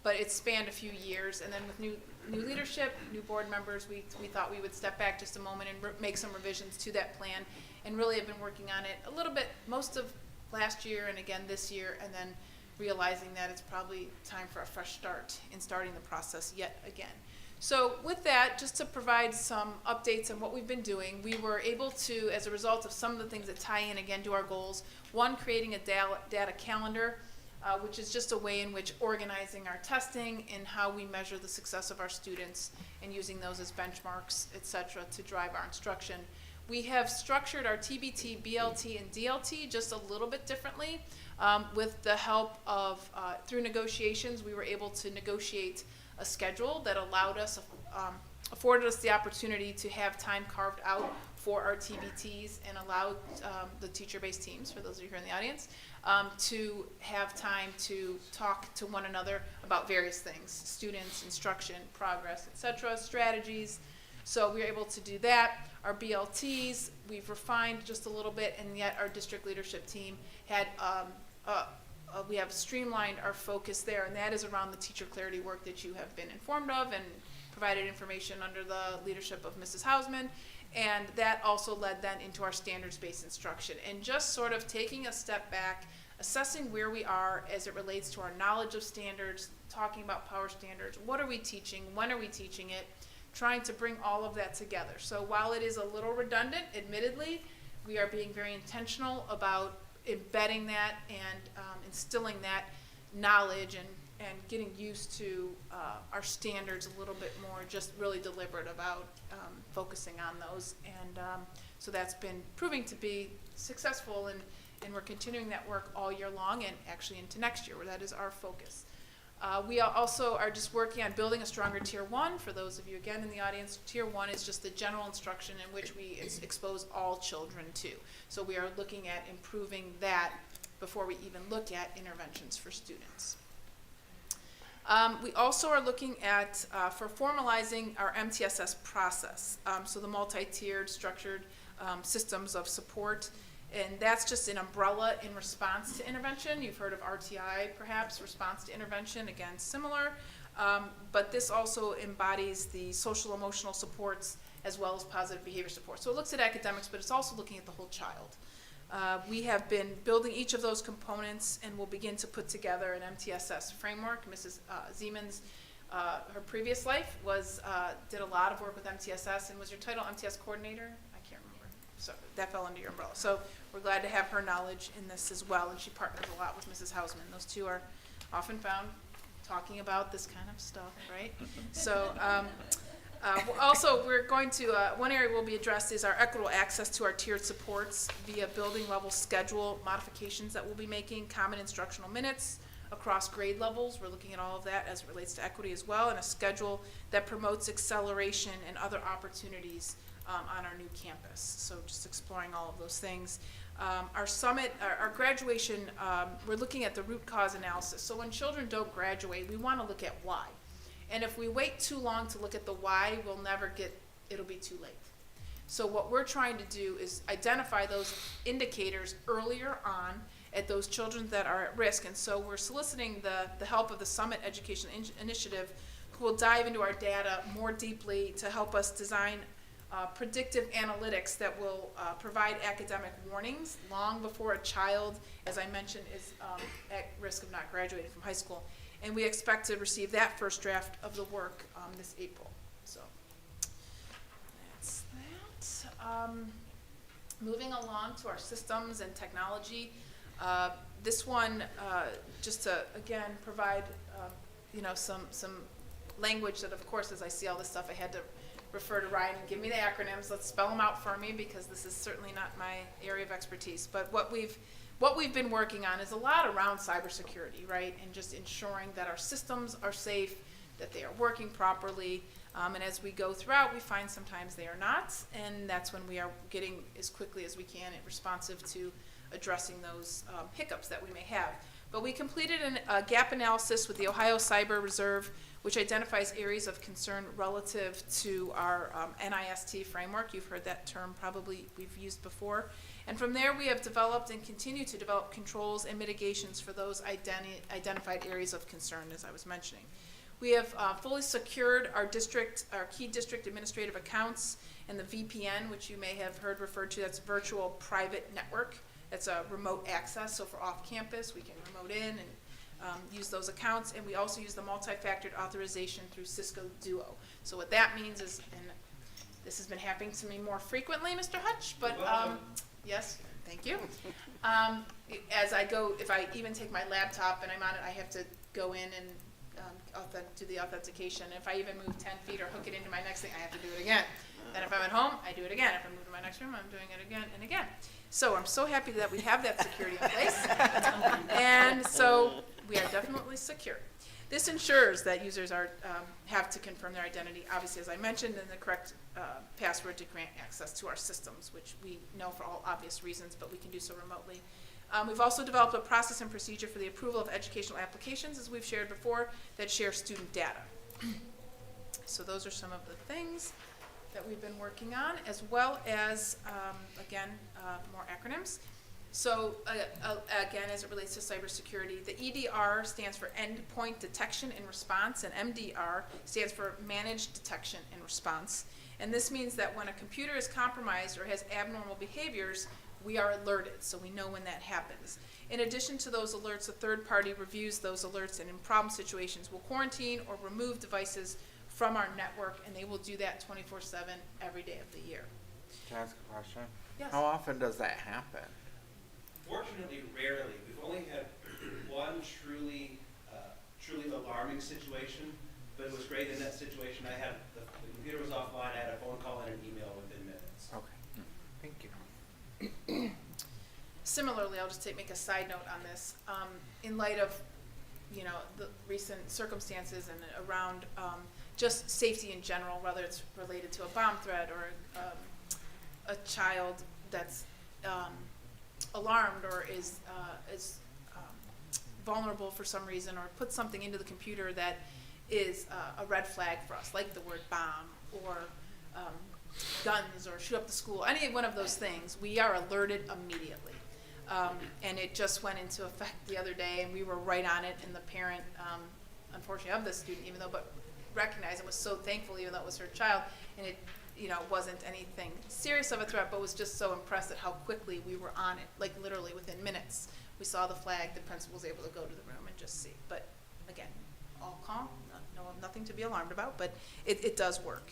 But it spanned a few years, and then with new leadership, new board members, we thought we would step back just a moment and make some revisions to that plan, and really have been working on it a little bit most of last year and again this year, and then realizing that it's probably time for a fresh start in starting the process yet again. So with that, just to provide some updates on what we've been doing, we were able to, as a result of some of the things that tie in again to our goals, one, creating a data calendar, which is just a way in which organizing our testing and how we measure the success of our students and using those as benchmarks, et cetera, to drive our instruction. We have structured our TBT, BLT, and DLT just a little bit differently. With the help of, through negotiations, we were able to negotiate a schedule that allowed us, afforded us the opportunity to have time carved out for our TBTs and allowed the teacher-based teams, for those of you here in the audience, to have time to talk to one another about various things, students, instruction, progress, et cetera, strategies. So we were able to do that. Our BLTs, we've refined just a little bit, and yet our district leadership team had we have streamlined our focus there, and that is around the teacher clarity work that you have been informed of and provided information under the leadership of Mrs. Hausman, and that also led then into our standards-based instruction, and just sort of taking a step back, assessing where we are as it relates to our knowledge of standards, talking about power standards, what are we teaching, when are we teaching it, trying to bring all of that together. So while it is a little redundant, admittedly, we are being very intentional about embedding that and instilling that knowledge and getting used to our standards a little bit more, just really deliberate about focusing on those. And so that's been proving to be successful, and we're continuing that work all year long and actually into next year, where that is our focus. We also are just working on building a stronger Tier 1. For those of you, again, in the audience, Tier 1 is just the general instruction in which we expose all children to. So we are looking at improving that before we even look at interventions for students. We also are looking at, for formalizing our MTSS process, so the multi-tiered structured systems of support. And that's just an umbrella in response to intervention. You've heard of RTI, perhaps, response to intervention, again, similar. But this also embodies the social emotional supports as well as positive behavior support. So it looks at academics, but it's also looking at the whole child. We have been building each of those components, and we'll begin to put together an MTSS framework. Mrs. Siemens, her previous life did a lot of work with MTSS, and was your title MTS coordinator? I can't remember. So that fell under your umbrella. So we're glad to have her knowledge in this as well, and she partners a lot with Mrs. Hausman. Those two are often found talking about this kind of stuff, right? So also we're going to, one area will be addressed is our equitable access to our tiered supports via building level schedule modifications that we'll be making, common instructional minutes across grade levels. We're looking at all of that as it relates to equity as well, and a schedule that promotes acceleration and other opportunities on our new campus. So just exploring all of those things. Our summit, our graduation, we're looking at the root cause analysis. So when children don't graduate, we want to look at why. And if we wait too long to look at the why, it'll be too late. So what we're trying to do is identify those indicators earlier on at those children that are at risk. And so we're soliciting the help of the Summit Education Initiative, who will dive into our data more deeply to help us design predictive analytics that will provide academic warnings long before a child, as I mentioned, is at risk of not graduating from high school. And we expect to receive that first draft of the work this April. So that's that. Moving along to our systems and technology. This one, just to, again, provide, some language that, of course, as I see all this stuff, I had to refer to Ryan and give me the acronyms. Let's spell them out for me, because this is certainly not my area of expertise. But what we've been working on is a lot around cybersecurity, right? And just ensuring that our systems are safe, that they are working properly. And as we go throughout, we find sometimes they are not. And that's when we are getting, as quickly as we can, responsive to addressing those hiccups that we may have. But we completed a gap analysis with the Ohio Cyber Reserve, which identifies areas of concern relative to our NIST framework. You've heard that term probably we've used before. And from there, we have developed and continue to develop controls and mitigations for those identified areas of concern, as I was mentioning. We have fully secured our key district administrative accounts and the VPN, which you may have heard referred to. That's virtual private network. That's a remote access. So for off-campus, we can remote in and use those accounts. And we also use the multi-factored authorization through Cisco Duo. So what that means is, and this has been happening to me more frequently, Mr. Hutch, but yes, thank you. As I go, if I even take my laptop and I'm on it, I have to go in and do the authentication. If I even move 10 feet or hook it into my next thing, I have to do it again. Then if I'm at home, I do it again. If I move to my next room, I'm doing it again and again. So I'm so happy that we have that security in place. And so we are definitely secure. This ensures that users have to confirm their identity, obviously, as I mentioned, and the correct password to grant access to our systems, which we know for all obvious reasons, but we can do so remotely. We've also developed a process and procedure for the approval of educational applications, as we've shared before, that share student data. So those are some of the things that we've been working on, as well as, again, more acronyms. So again, as it relates to cybersecurity, the EDR stands for Endpoint Detection and Response, and MDR stands for Managed Detection and Response. And this means that when a computer is compromised or has abnormal behaviors, we are alerted, so we know when that happens. In addition to those alerts, a third party reviews those alerts, and in problem situations will quarantine or remove devices from our network, and they will do that 24/7 every day of the year. Can I ask a question? Yes. How often does that happen? Fortunately, rarely. We've only had one truly alarming situation, but it was great in that situation. I had the computer was offline. I had a phone call and an email within minutes. Okay, thank you. Similarly, I'll just make a side note on this. In light of, the recent circumstances and around just safety in general, whether it's related to a bomb threat or a child that's alarmed or is vulnerable for some reason, or put something into the computer that is a red flag for us, like the word bomb or guns or shoot up the school, any one of those things, we are alerted immediately. And it just went into effect the other day, and we were right on it, and the parent, unfortunately, of the student, but recognized and was so thankful, even though it was her child, and it wasn't anything serious of a threat, but was just so impressed at how quickly we were on it, like literally within minutes. We saw the flag, the principal was able to go to the room and just see. But again, all calm, nothing to be alarmed about, but it does work.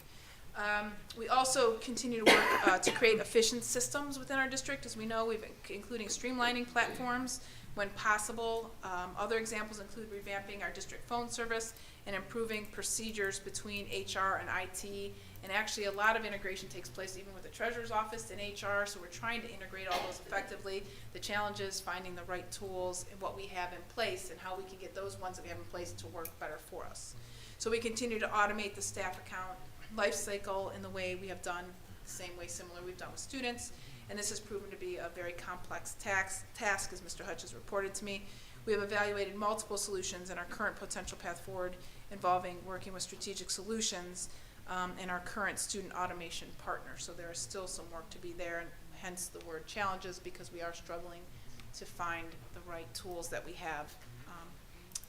We also continue to work to create efficient systems within our district. As we know, including streamlining platforms when possible. Other examples include revamping our district phone service and improving procedures between HR and IT. And actually, a lot of integration takes place even with the treasurer's office and HR, so we're trying to integrate all those effectively. The challenge is finding the right tools and what we have in place and how we can get those ones that we have in place to work better for us. So we continue to automate the staff account life cycle in the way we have done the same way similar we've done with students. And this has proven to be a very complex task, as Mr. Hutch has reported to me. We have evaluated multiple solutions and our current potential path forward involving working with Strategic Solutions and our current student automation partner. So there is still some work to be there, and hence the word challenges, because we are struggling to find the right tools that we have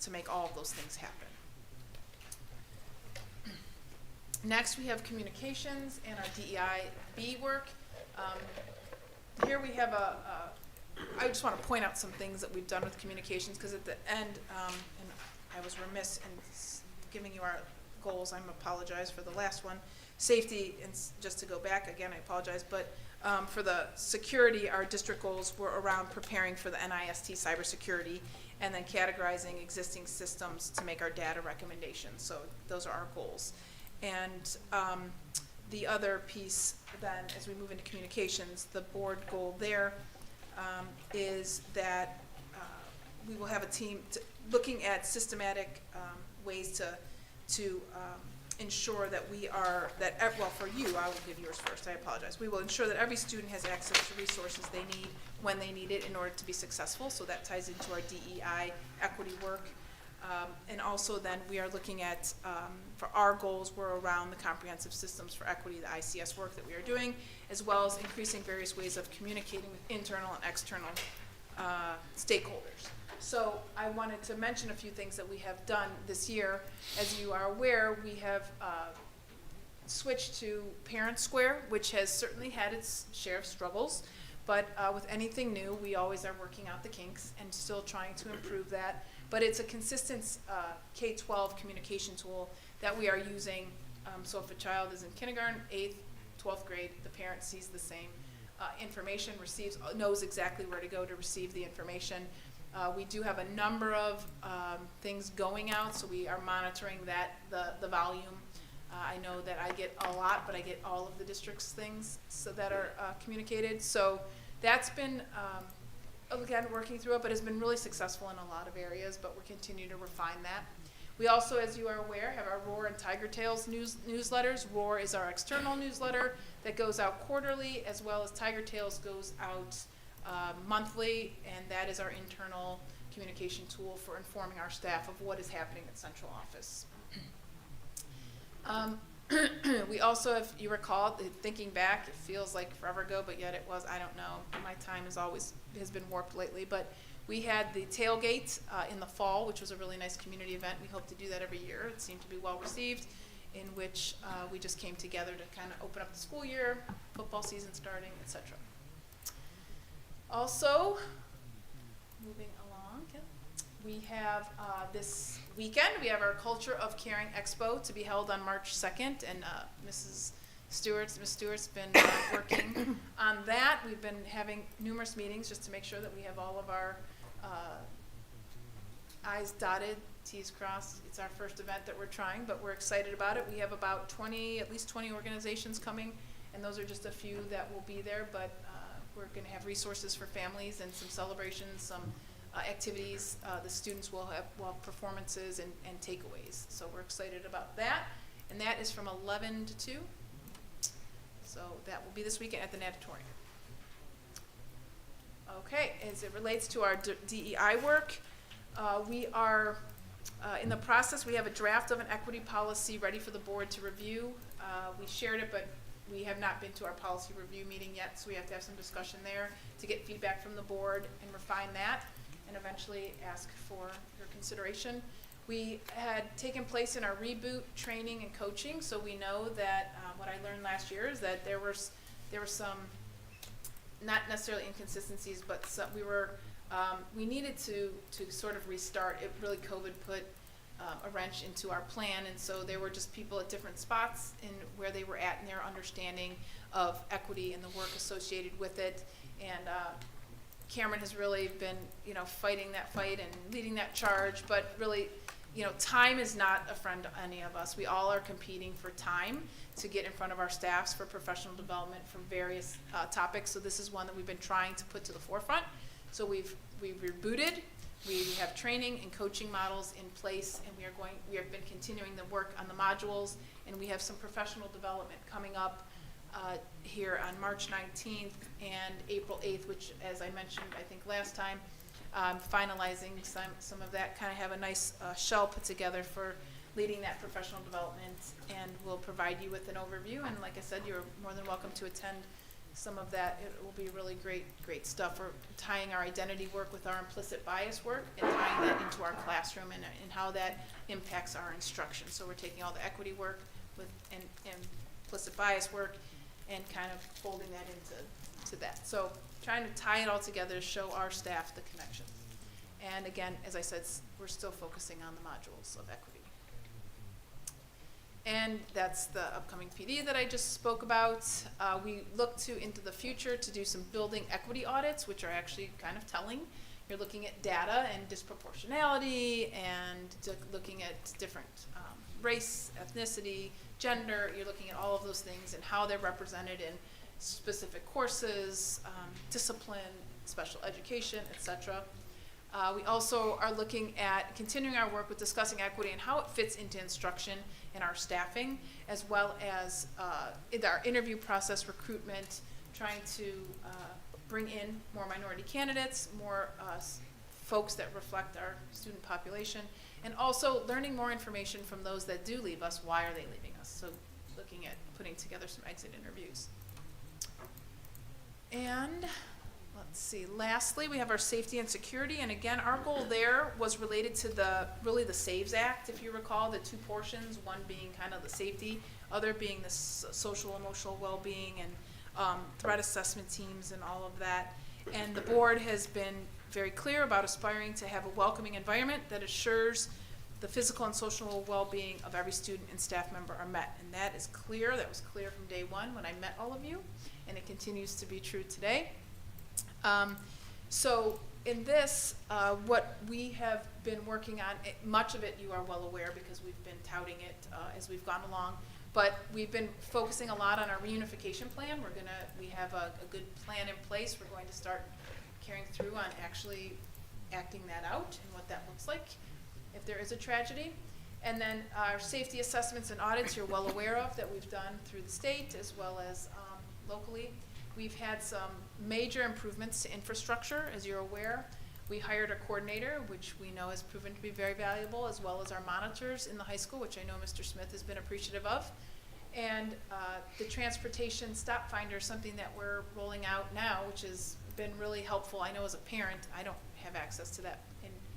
to make all of those things happen. Next, we have communications and our DEI-B work. Here we have I just want to point out some things that we've done with communications, because at the end, and I was remiss in giving you our goals. I apologize for the last one. Safety, and just to go back again, I apologize, but for the security, our district goals were around preparing for the NIST cybersecurity and then categorizing existing systems to make our data recommendations. So those are our goals. And the other piece then, as we move into communications, the board goal there is that we will have a team looking at systematic ways to ensure that we are, well, for you, I will give yours first, I apologize. We will ensure that every student has access to resources they need when they need it in order to be successful. So that ties into our DEI equity work. And also then we are looking at, for our goals, we're around the comprehensive systems for equity, the ICS work that we are doing, as well as increasing various ways of communicating with internal and external stakeholders. So I wanted to mention a few things that we have done this year. As you are aware, we have switched to Parent Square, which has certainly had its share of struggles. But with anything new, we always are working out the kinks and still trying to improve that. But it's a consistent K-12 communication tool that we are using. So if a child is in kindergarten, 8th, 12th grade, the parent sees the same information, knows exactly where to go to receive the information. We do have a number of things going out, so we are monitoring the volume. I know that I get a lot, but I get all of the district's things that are communicated. So that's been, again, working through it, but has been really successful in a lot of areas, but we're continuing to refine that. We also, as you are aware, have our Roar and Tiger Tales newsletters. Roar is our external newsletter that goes out quarterly, as well as Tiger Tales goes out monthly, and that is our internal communication tool for informing our staff of what is happening at central office. We also, if you recall, thinking back, it feels like forever ago, but yet it was, I don't know, my time has been warped lately, but we had the tailgate in the fall, which was a really nice community event. We hope to do that every year. It seemed to be well received, in which we just came together to kind of open up the school year, football season starting, etc. Also, moving along, we have this weekend, we have our Culture of Caring Expo to be held on March 2nd, and Miss Stewart's been working on that. We've been having numerous meetings just to make sure that we have all of our I's dotted, T's crossed. It's our first event that we're trying, but we're excited about it. We have about at least 20 organizations coming, and those are just a few that will be there, but we're going to have resources for families and some celebrations, some activities. The students will have performances and takeaways. So we're excited about that. And that is from 11 to 2. So that will be this weekend at the Natatorium. Okay, as it relates to our DEI work, we are in the process. We have a draft of an equity policy ready for the board to review. We shared it, but we have not been to our policy review meeting yet, so we have to have some discussion there to get feedback from the board and refine that, and eventually ask for your consideration. We had taken place in our reboot training and coaching, so we know that what I learned last year is that there were some, not necessarily inconsistencies, but we needed to sort of restart. It really, COVID put a wrench into our plan, and so there were just people at different spots in where they were at in their understanding of equity and the work associated with it. And Cameron has really been, fighting that fight and leading that charge, but really, time is not a friend to any of us. We all are competing for time to get in front of our staffs for professional development from various topics. So this is one that we've been trying to put to the forefront. So we've rebooted. We have training and coaching models in place, and we have been continuing the work on the modules, and we have some professional development coming up here on March 19th and April 8th, which, as I mentioned, I think last time, finalizing some of that, kind of have a nice shell put together for leading that professional development, and we'll provide you with an overview. And like I said, you're more than welcome to attend some of that. It will be really great stuff. We're tying our identity work with our implicit bias work and tying that into our classroom and how that impacts our instruction. So we're taking all the equity work with and implicit bias work and kind of folding that into that. So trying to tie it all together to show our staff the connections. And again, as I said, we're still focusing on the modules of equity. And that's the upcoming PD that I just spoke about. We look into the future to do some building equity audits, which are actually kind of telling. You're looking at data and disproportionality and looking at different race, ethnicity, gender. You're looking at all of those things and how they're represented in specific courses, discipline, special education, etc. We also are looking at continuing our work with discussing equity and how it fits into instruction and our staffing, as well as in our interview process, recruitment, trying to bring in more minority candidates, more folks that reflect our student population, and also learning more information from those that do leave us. Why are they leaving us? So looking at putting together some exit interviews. And let's see, lastly, we have our safety and security, and again, our goal there was related to the SAVES Act, if you recall, the two portions, one being kind of the safety, other being the social emotional well-being and threat assessment teams and all of that. And the board has been very clear about aspiring to have a welcoming environment that assures the physical and social well-being of every student and staff member are met. And that is clear. That was clear from day one when I met all of you, and it continues to be true today. So in this, what we have been working on, much of it you are well aware because we've been touting it as we've gone along, but we've been focusing a lot on our reunification plan. We have a good plan in place. We're going to start carrying through on actually acting that out and what that looks like if there is a tragedy. And then our safety assessments and audits you're well aware of that we've done through the state as well as locally. We've had some major improvements to infrastructure, as you're aware. We hired a coordinator, which we know has proven to be very valuable, as well as our monitors in the high school, which I know Mr. Smith has been appreciative of. And the transportation stop finder is something that we're rolling out now, which has been really helpful. I know as a parent, I don't have access to that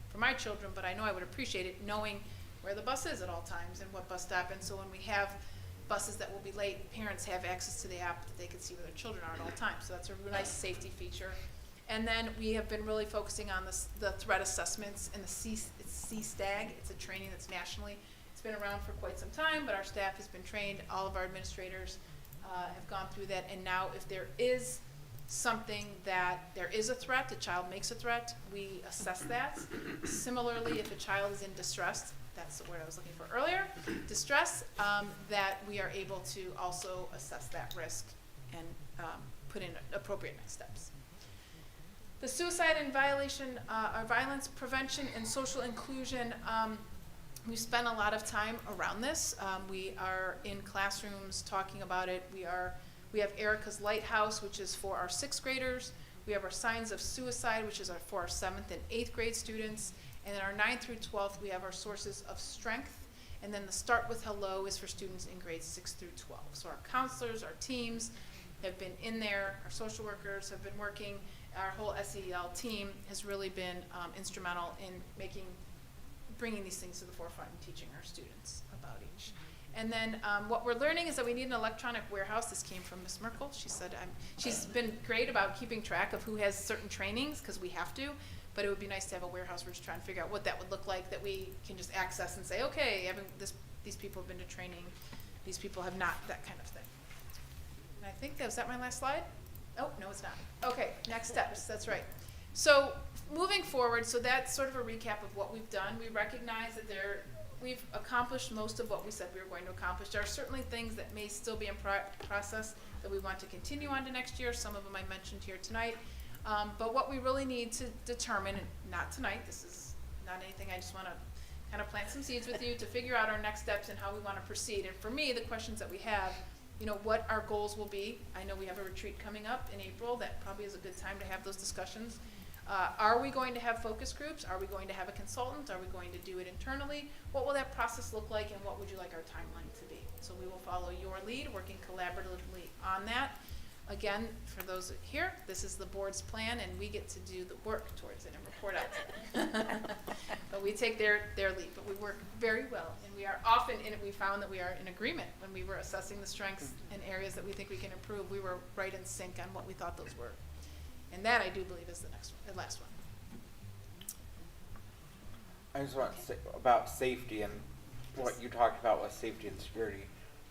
for my children, but I know I would appreciate it knowing where the bus is at all times and what bus stop. And so when we have buses that will be late, parents have access to the app that they can see where their children are at all times. So that's a nice safety feature. And then we have been really focusing on the threat assessments and the CSTAG. It's a training that's nationally. It's been around for quite some time, but our staff has been trained. All of our administrators have gone through that. And now if there is something that there is a threat, the child makes a threat, we assess that. Similarly, if a child is in distress, that's the word I was looking for earlier, distress, that we are able to also assess that risk and put in appropriate next steps. The suicide and violence prevention and social inclusion, we've spent a lot of time around this. We are in classrooms talking about it. We have Erica's Lighthouse, which is for our 6th graders. We have our Signs of Suicide, which is for our 7th and 8th grade students. And then our 9th through 12th, we have our Sources of Strength. And then the Start with Hello is for students in grades 6 through 12. So our counselors, our teams have been in there. Our social workers have been working. Our whole SEL team has really been instrumental in bringing these things to the forefront and teaching our students about each. And then what we're learning is that we need an electronic warehouse. This came from Ms. Merkel. She said she's been great about keeping track of who has certain trainings because we have to. But it would be nice to have a warehouse. We're just trying to figure out what that would look like that we can just access and say, okay, these people have been to training, these people have not, that kind of thing. And I think was that my last slide? Oh, no, it's not. Okay, next steps, that's right. So moving forward, so that's sort of a recap of what we've done. We recognize that we've accomplished most of what we said we were going to accomplish. There are certainly things that may still be in process that we want to continue on to next year. Some of them I mentioned here tonight. But what we really need to determine, and not tonight, this is not anything, I just want to kind of plant some seeds with you to figure out our next steps and how we want to proceed. And for me, the questions that we have what our goals will be. I know we have a retreat coming up in April. That probably is a good time to have those discussions. Are we going to have focus groups? Are we going to have a consultant? Are we going to do it internally? What will that process look like, and what would you like our timeline to be? So we will follow your lead, working collaboratively on that. Again, for those here, this is the board's plan, and we get to do the work towards it and report out. But we take their lead, but we work very well, and we are often in it. We found that we are in agreement when we were assessing the strengths and areas that we think we can improve. We were right in sync on what we thought those were. And that, I do believe, is the last one. I just want to say about safety and what you talked about with safety and security.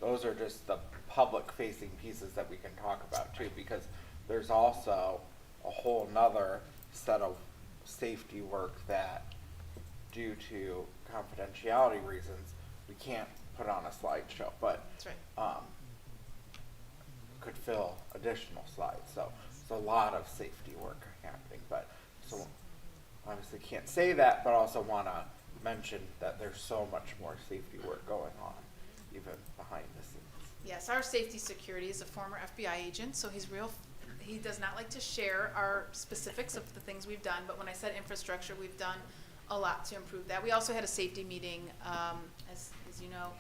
Those are just the public-facing pieces that we can talk about too, because there's also a whole nother set of safety work that, due to confidentiality reasons, we can't put on a slideshow, but That's right. could fill additional slides. So it's a lot of safety work happening, but so obviously can't say that, but also want to mention that there's so much more safety work going on, even behind the scenes. Yes, our safety security is a former FBI agent, so he does not like to share our specifics of the things we've done, but when I said infrastructure, we've done a lot to improve that. We also had a safety meeting, as you know,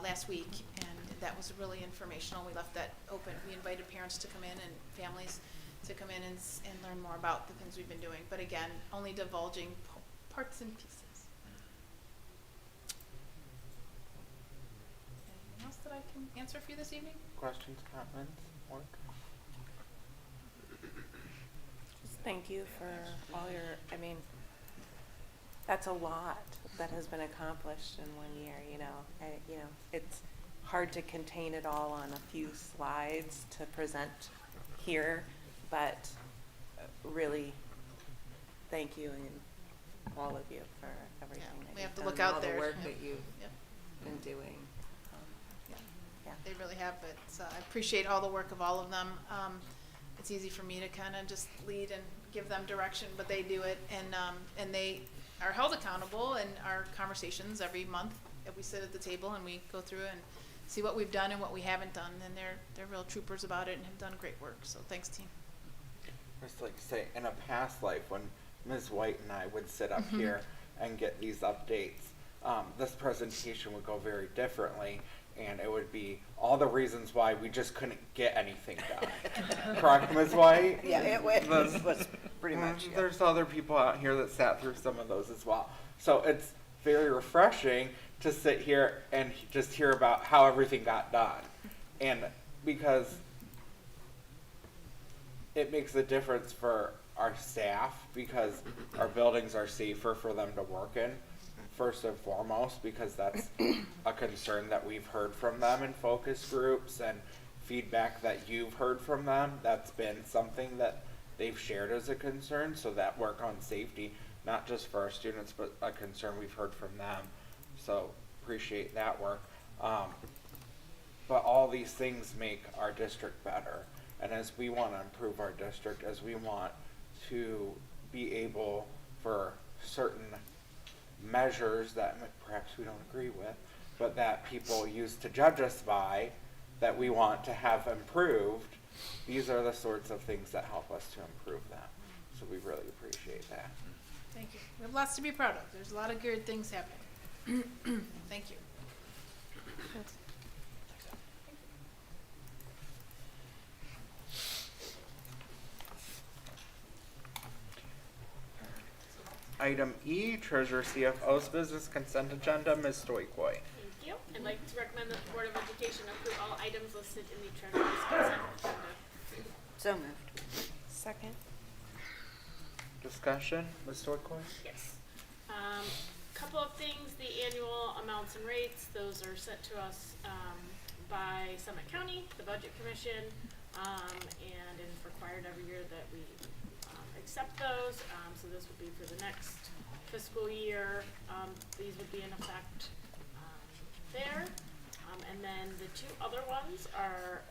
last week, and that was really informational. We left that open. We invited parents to come in and families to come in and learn more about the things we've been doing, but again, only divulging parts and pieces. Anything else that I can answer for you this evening? Questions, comments, work? Just thank you for all your, that's a lot that has been accomplished in 1 year, it's hard to contain it all on a few slides to present here, but really thank you and all of you for everything that We you've have to done look and out all there. the work Yep. that you've Yep. been doing. Yeah. They really have, but I appreciate all the work of all of them. It's easy for me to kind of just lead and give them direction, but they do it, and they are held accountable in our conversations every month. We sit at the table and we go through and see what we've done and what we haven't done, and they're real troopers about it and have done great work. So thanks, team. Just like to say, in a past life, when Ms. White and I would sit up here and get these updates, this presentation would go very differently, and it would be all the reasons why we just couldn't get anything done. Correct, Ms. White? Yeah, it was pretty much, yeah. There's other people out here that sat through some of those as well. So it's very refreshing to sit here and just hear about how everything got done. And because it makes a difference for our staff, because our buildings are safer for them to work in, first and foremost, because that's a concern that we've heard from them in focus groups and feedback that you've heard from them. That's been something that they've shared as a concern, so that work on safety, not just for our students, but a concern we've heard from them. So appreciate that work. But all these things make our district better. And as we want to improve our district, as we want to be able for certain measures that perhaps we don't agree with, but that people use to judge us by, that we want to have improved, these are the sorts of things that help us to improve them. So we really appreciate that. Thank you. We have lots to be proud of. There's a lot of good things happening. Thank you. Item E, Treasurer CFO's Business Consent Agenda, Ms. Stoikoi. Thank you. I'd like to recommend that the Board of Education approve all items listed in the Treasurer's consent agenda. So moved. Second. Discussion, Ms. Stoikoi? Yes. Couple of things, the annual amounts and rates, those are sent to us by Summit County, the Budget Commission, and it is required every year that we accept those. So this would be for the next fiscal year. These would be in effect there. And then the two other ones are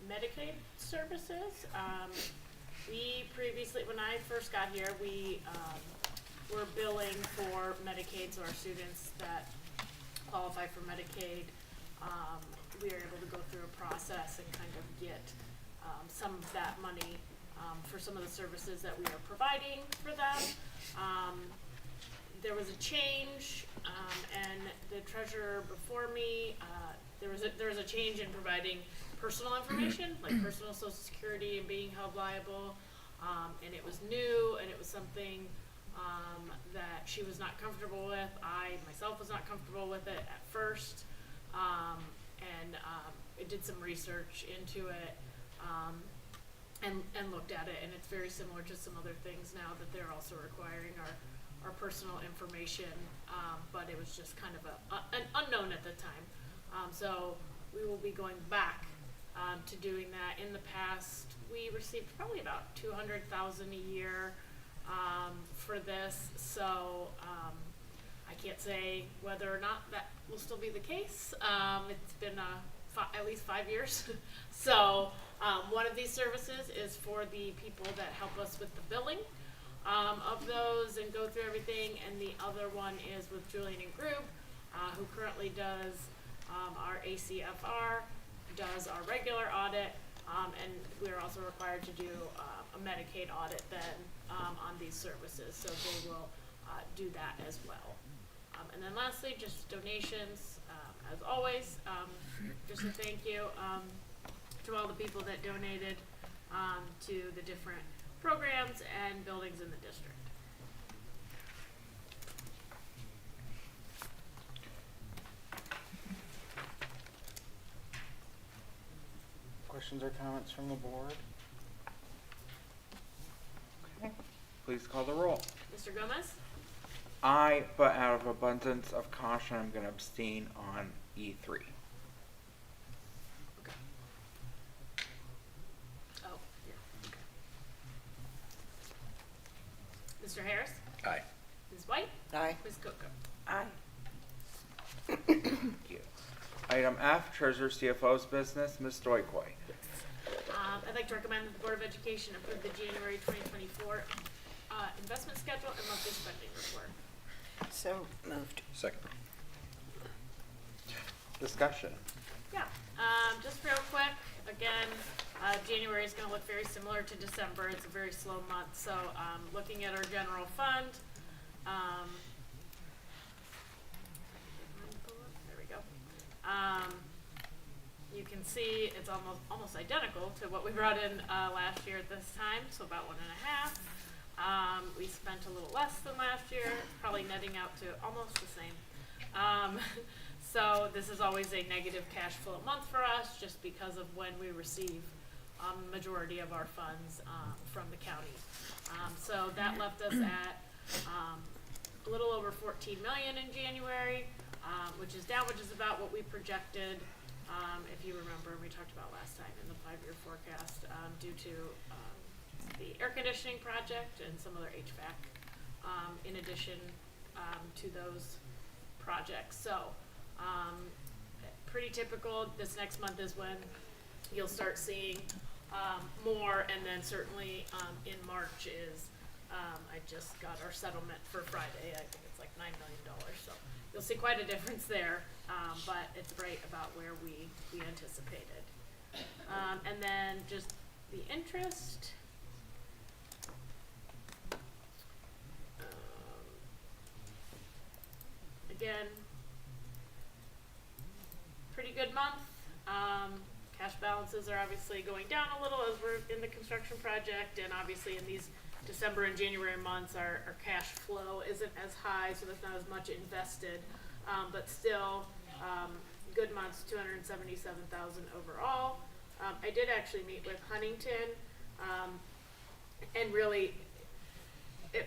Medicaid services. We previously, when I first got here, we were billing for Medicaid, so our students that qualify for Medicaid we are able to go through a process and kind of get some of that money for some of the services that we are providing for them. There was a change, and the treasurer before me, there was a change in providing personal information, like personal social security and being held liable, and it was new, and it was something that she was not comfortable with. I myself was not comfortable with it at first, and I did some research into it, and looked at it, and it's very similar to some other things now that they're also requiring our personal information, but it was just kind of an unknown at the time. So we will be going back to doing that. In the past, we received probably about $200,000 a year for this, so I can't say whether or not that will still be the case. It's been at least 5 years. So one of these services is for the people that help us with the billing of those and go through everything, and the other one is with Julian and Group, who currently does our ACFR, does our regular audit, and we're also required to do a Medicaid audit then on these services, so they will do that as well. And then lastly, just donations, as always, just a thank you to all the people that donated to the different programs and buildings in the district. Questions or comments from the board? Okay. Please call the roll. Mr. Gomez? Aye, but out of abundance of caution, I'm going to abstain on E3. Oh, yeah. Mr. Harris? Aye. Ms. White? Aye. Ms. Coco? Aye. Thank you. Item F, Treasurer CFO's business, Ms. Doikoi. I'd like to recommend that the Board of Education approve the January 2024 investment schedule and monthly spending report. So moved. Second. Discussion. Yeah, just real quick, again, January is gonna look very similar to December. It's a very slow month, so, looking at our general fund, there we go. You can see it's almost identical to what we brought in, last year at this time, so about 1.5. We spent a little less than last year, probably netting out to almost the same. So this is always a negative cash flow month for us, just because of when we receive majority of our funds from the county. So that left us at a little over 14 million in January, which is down, which is about what we projected. If you remember, we talked about last time in the 5-year forecast, due to the air conditioning project and some other HVAC, in addition to those projects. So, pretty typical. This next month is when you'll start seeing more, and then certainly in March is, I just got our settlement for Friday. I think it's like $9 million. So you'll see quite a difference there, but it's right about where we anticipated. And then just the interest. Again, pretty good month. Cash balances are obviously going down a little as we're in the construction project, and obviously in these December and January months, our cash flow isn't as high, so there's not as much invested, but still, good months, 277,000 overall. I did actually meet with Huntington, and really,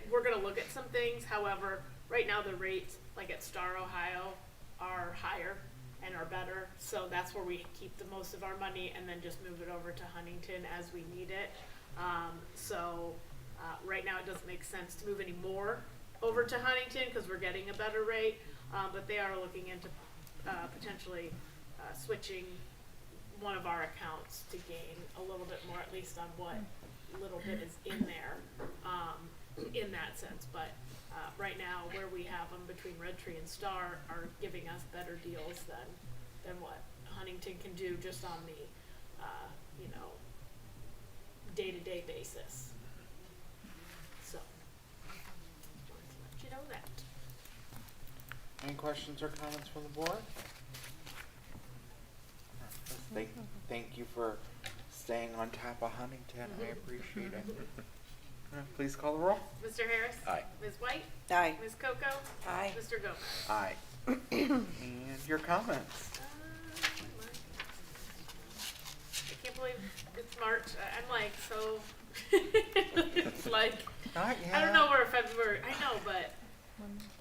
we're gonna look at some things. However, right now the rates, like at Star, Ohio, are higher and are better, so that's where we keep the most of our money, and then just move it over to Huntington as we need it. Right now it doesn't make sense to move any more over to Huntington because we're getting a better rate, but they are looking into potentially switching one of our accounts to gain a little bit more, at least on what little bit is in there, in that sense. But right now, where we have them between Red Tree and Star are giving us better deals than what Huntington can do just on the, you know, day-to-day basis. So, wanted to let you know that. Any questions or comments from the board? Thank you for staying on top of Huntington. I appreciate it. Please call the roll. Mr. Harris? Aye. Ms. White? Aye. Ms. Coco? Aye. Mr. Gomez? Aye. And your comments? I can't believe it's March. I'm like so. It's like Not yet. I don't know where February. I know, but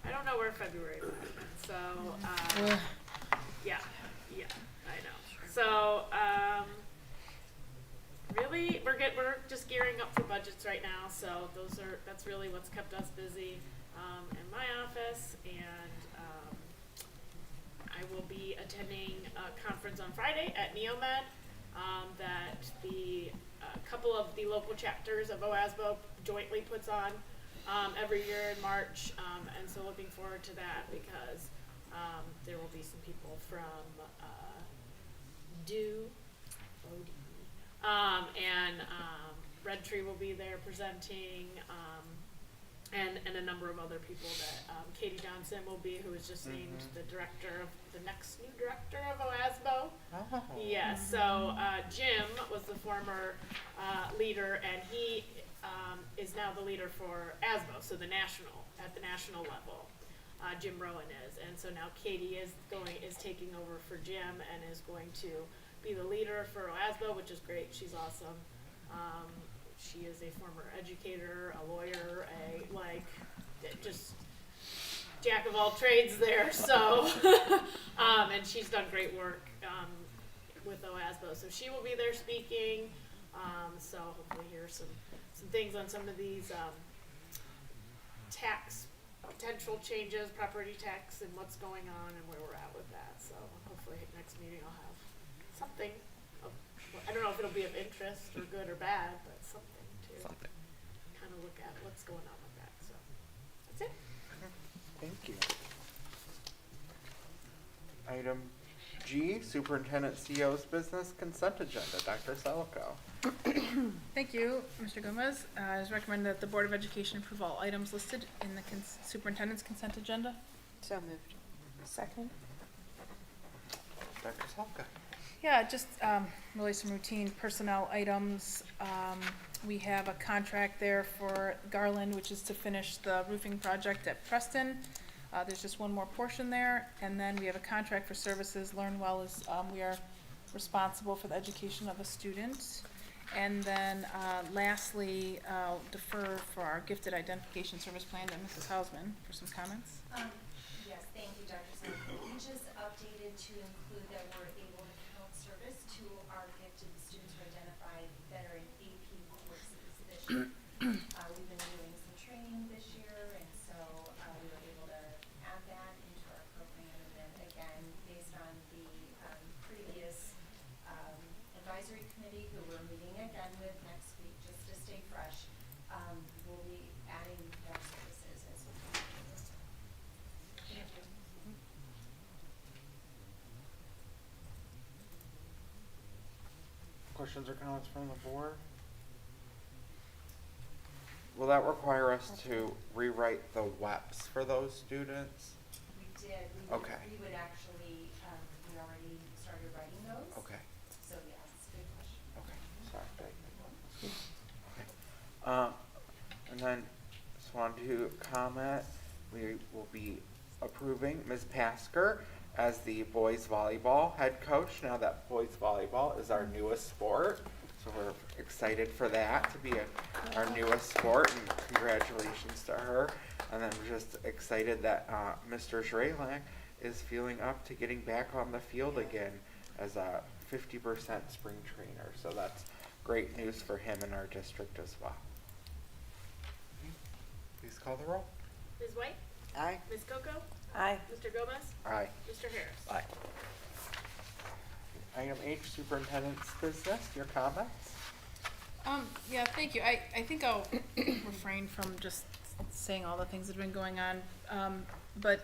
I don't know where February was. So yeah, I know. So really, we're just gearing up for budgets right now. So that's really what's kept us busy in my office, and I will be attending a conference on Friday at Neomed that the couple of the local chapters of OASBO jointly puts on every year in March, and so looking forward to that because there will be some people from BOE, and Red Tree will be there presenting, and a number of other people that Katie Johnson will be, who was just named the next new director of OASBO. Oh. Yeah, so Jim was the former leader, and he is now the leader for ASBO, so at the national level. Jim Rowan is, and so now Katie is taking over for Jim and is going to be the leader for OASBO, which is great. She's awesome. She is a former educator, a lawyer, just jack of all trades there. So, and she's done great work with OASBO. So she will be there speaking. So hopefully hear some things on some of these tax potential changes, property tax, and what's going on and where we're at with that. So hopefully next meeting I'll have something. I don't know if it'll be of interest or good or bad, but something to kind of look at what's going on with that. So that's it. Thank you. Item G, Superintendent CEO's Business Consent Agenda. Dr. Selico. Thank you, Mr. Gomez. It is recommended that the Board of Education approve all items listed in the superintendent's consent agenda. So moved. Second? Dr. Selico. Yeah, just really some routine personnel items. We have a contract there for Garland, which is to finish the roofing project at Preston. There's just one more portion there, and then we have a contract for services. LearnWell is, we are responsible for the education of a student. And then lastly, defer for our gifted identification service plan to Mrs. Hausman for some comments. Yes, thank you, Dr. Selico. We just updated to include that we're able to count service to our gifted students who are identified that are in AP courses this year. We've been doing some training this year, and so we were able to add that into our program. And then again, based on the previous advisory committee, who we're meeting again with next week, just to stay fresh, we'll be adding more services as we continue. Thank you. Questions or comments from the board? Will that require us to rewrite the WEPs for those students? We did. Okay. We would actually, we already started writing those. Okay. So yes, good question. Okay. Sorry. Okay. And then just wanted to comment, we will be approving Ms. Pasker as the boys volleyball head coach, now that boys volleyball is our newest sport. So we're excited for that to be our newest sport, and congratulations to her. And then we're just excited that Mr. Zrelak is feeling up to getting back on the field again as a 50% spring trainer. So that's great news for him in our district as well. Please call the roll. Ms. White? Aye. Ms. Coco? Aye. Mr. Gomez? Aye. Mr. Harris? Aye. Item H, Superintendent's Business, your comments? Yeah, thank you. I think I'll refrain from just saying all the things that have been going on. But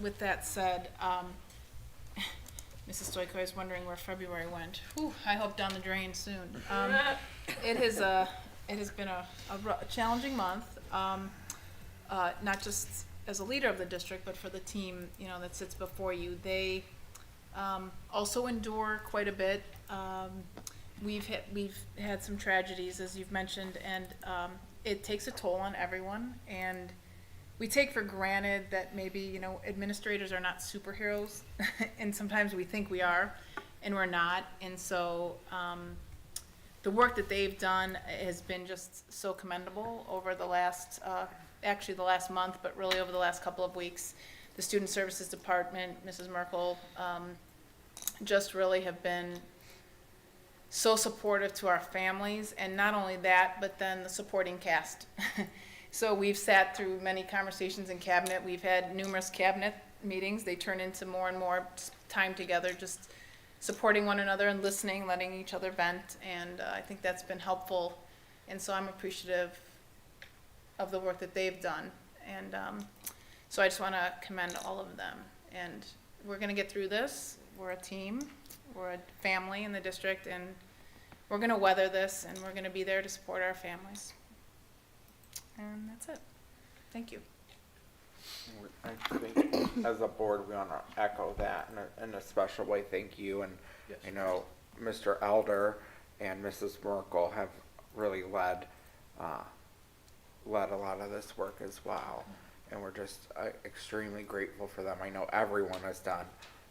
with that said, Mrs. Stoiko is wondering where February went. Whew, I hope down the drain soon. It has been a challenging month, not just as a leader of the district, but for the team, that sits before you. They also endure quite a bit. We've had some tragedies, as you've mentioned, and it takes a toll on everyone. And we take for granted that maybe, administrators are not superheroes, and sometimes we think we are, and we're not. And so the work that they've done has been just so commendable over the last, actually the last month, but really over the last couple of weeks. The Student Services Department, Mrs. Merkel, just really have been so supportive to our families, and not only that, but then the supporting cast. So we've sat through many conversations in cabinet. We've had numerous cabinet meetings. They turn into more and more time together, just supporting one another and listening, letting each other vent, and I think that's been helpful. And so I'm appreciative of the work that they've done. And so I just want to commend all of them. And we're going to get through this. We're a team. We're a family in the district, and we're going to weather this, and we're going to be there to support our families. And that's it. Thank you. I think as a board, we want to echo that in a special way. Thank you. And Yes. I know Mr. Elder and Mrs. Merkel have really led a lot of this work as well. And we're just extremely grateful for them. I know everyone has done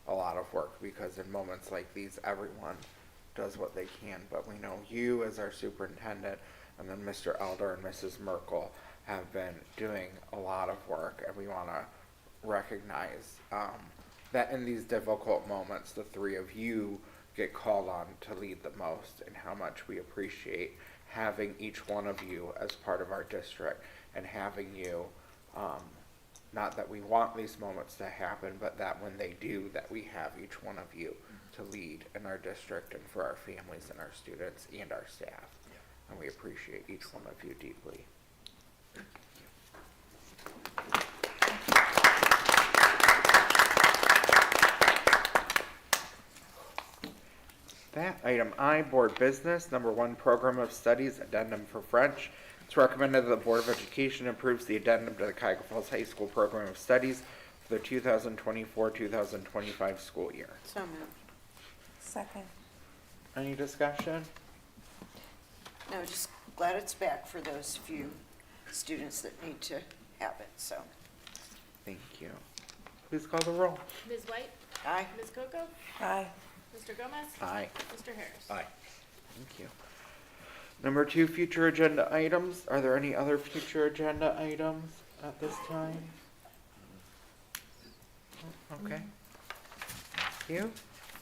a lot of work, because in moments like these, everyone does what they can. But we know you as our superintendent, and then Mr. Elder and Mrs. Merkel have been doing a lot of work, and we want to recognize that in these difficult moments, the three of you get called on to lead the most, and how much we appreciate having each one of you as part of our district, and having you, not that we want these moments to happen, but that when they do, that we have each one of you to lead in our district and for our families and our students and our staff. And we appreciate each one of you deeply. That item I, board business, number 1, program of studies, addendum for French. It's recommended that the Board of Education approves the addendum to the Cuyahoga Falls High School program of studies for the 2024-2025 school year. So moved. Second. Any discussion? No, just glad it's back for those few students that need to have it, so. Thank you. Please call the roll. Ms. White? Aye. Ms. Coco? Aye. Mr. Gomez? Aye. Mr. Harris? Aye. Thank you. Number 2, future agenda items. Are there any other future agenda items at this time? Okay. Thank you.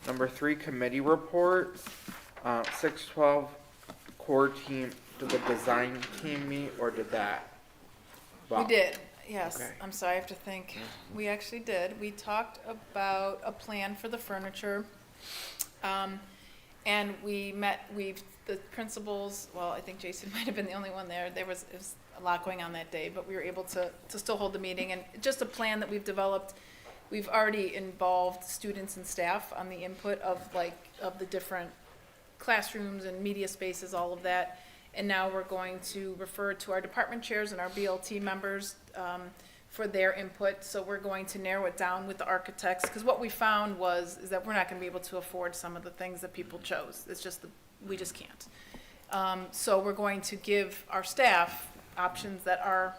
Number 3, committee reports. 612 core team, did the design team meet, or did that? We did, yes. Okay. I'm sorry, I have to think. We actually did. We talked about a plan for the furniture. And we met, the principals, well, I think Jason might have been the only one there. It was a lot going on that day, but we were able to still hold the meeting. And just a plan that we've developed. We've already involved students and staff on the input of the different classrooms and media spaces, all of that. And now we're going to refer to our department chairs and our BLT members for their input. So we're going to narrow it down with the architects, because what we found is that we're not going to be able to afford some of the things that people chose. It's just we just can't. So we're going to give our staff options that are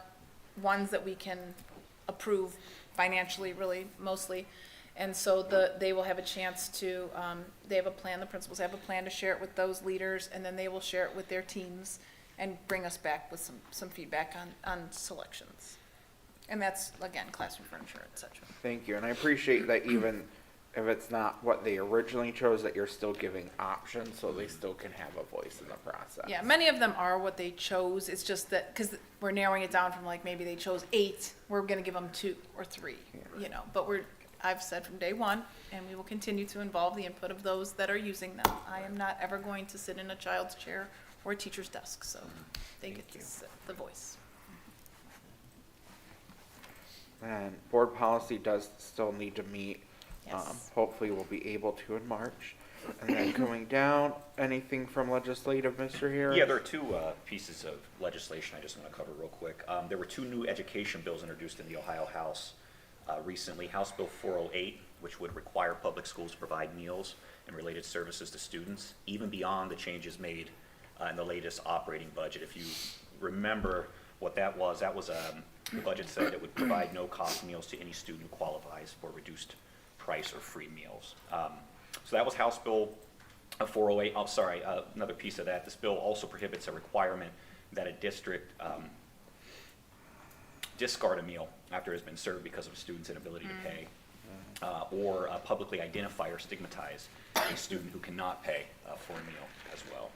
ones that we can approve financially, really, mostly. And so they will have a chance to, they have a plan, the principals have a plan to share it with those leaders, and then they will share it with their teams and bring us back with some feedback on selections. And that's, again, classroom furniture, et cetera. Thank you, and I appreciate that even if it's not what they originally chose, that you're still giving options so they still can have a voice in the process. Yeah, many of them are what they chose. It's just that, because we're narrowing it down from maybe they chose 8, we're going to give them 2 or 3, But I've said from day one, and we will continue to involve the input of those that are using them. I am not ever going to sit in a child's chair or a teacher's desk, so they get to sit the voice. And board policy does still need to meet. Hopefully we'll be able to in March. And then coming down, anything from legislative, Mr. Harris? Yeah, there are two pieces of legislation I just want to cover real quick. There were two new education bills introduced in the Ohio House recently. House Bill 408, which would require public schools to provide meals and related services to students, even beyond the changes made in the latest operating budget. If you remember what that was the budget said it would provide no-cost meals to any student who qualifies for reduced price or free meals. So that was House Bill 408. Oh, sorry, another piece of that. This bill also prohibits a requirement that a district discard a meal after it has been served because of a student's inability to pay, or publicly identify or stigmatize a student who cannot pay for a meal as well.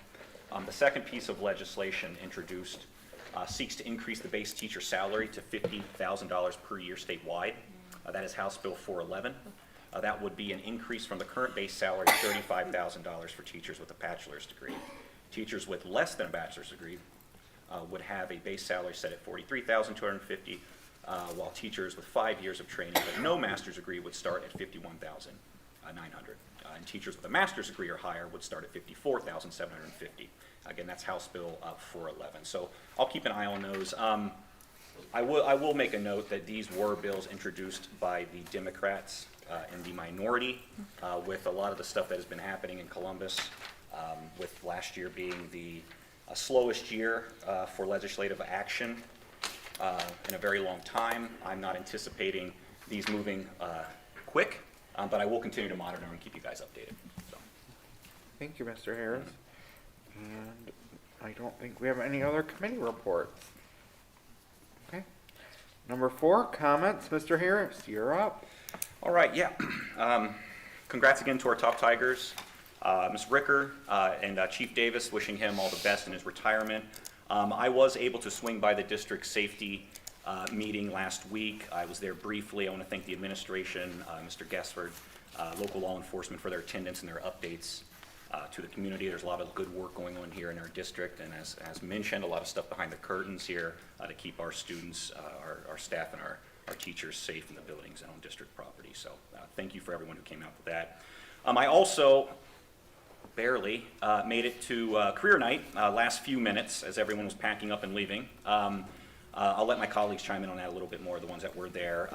The second piece of legislation introduced seeks to increase the base teacher salary to $50,000 per year statewide. That is House Bill 411. That would be an increase from the current base salary of $35,000 for teachers with a bachelor's degree. Teachers with less than a bachelor's degree would have a base salary set at $43,250, while teachers with 5 years of training but no master's degree would start at $51,900. And teachers with a master's degree or higher would start at $54,750. Again, that's House Bill 411. So I'll keep an eye on those. I will make a note that these were bills introduced by the Democrats in the minority, with a lot of the stuff that has been happening in Columbus, with last year being the slowest year for legislative action in a very long time. I'm not anticipating these moving quick, but I will continue to monitor and keep you guys updated. So. Thank you, Mr. Harris. And I don't think we have any other committee reports. Okay. Number 4, comments. Mr. Harris, you're up. All right, yeah. Congrats again to our top Tigers. Ms. Ricker and Chief Davis, wishing him all the best in his retirement. I was able to swing by the district safety meeting last week. I was there briefly. I want to thank the administration, Mr. Gessford, local law enforcement for their attendance and their updates to the community. There's a lot of good work going on here in our district, and as mentioned, a lot of stuff behind the curtains here to keep our students, our staff, and our teachers safe in the buildings and on district property. So thank you for everyone who came out to that. I also barely made it to career night last few minutes as everyone was packing up and leaving. I'll let my colleagues chime in on that a little bit more, the ones that were there.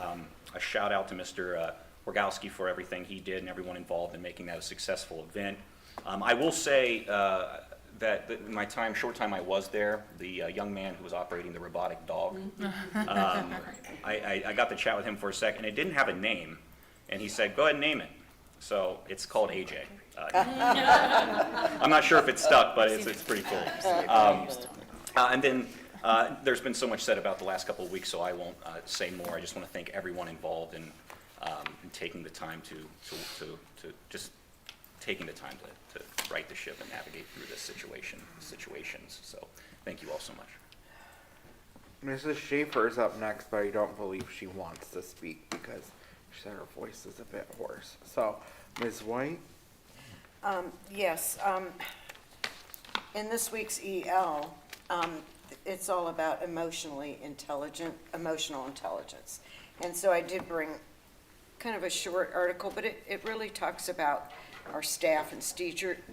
A shout out to Mr. Orgowski for everything he did and everyone involved in making that a successful event. I will say that in my short time I was there, the young man who was operating the robotic dog, I got to chat with him for a second. It didn't have a name, and he said, "Go ahead and name it." So it's called AJ. I'm not sure if it stuck, but it's pretty cool. And then there's been so much said about the last couple of weeks, so I won't say more. I just want to thank everyone involved in taking the time to just taking the time to right the ship and navigate through this situations. So thank you all so much. Mrs. Schaefer is up next, but I don't believe she wants to speak because she said her voice is a bit hoarse. So, Ms. White? Yes. In this week's EL, it's all about emotional intelligence. And so I did bring kind of a short article, but it really talks about our staff and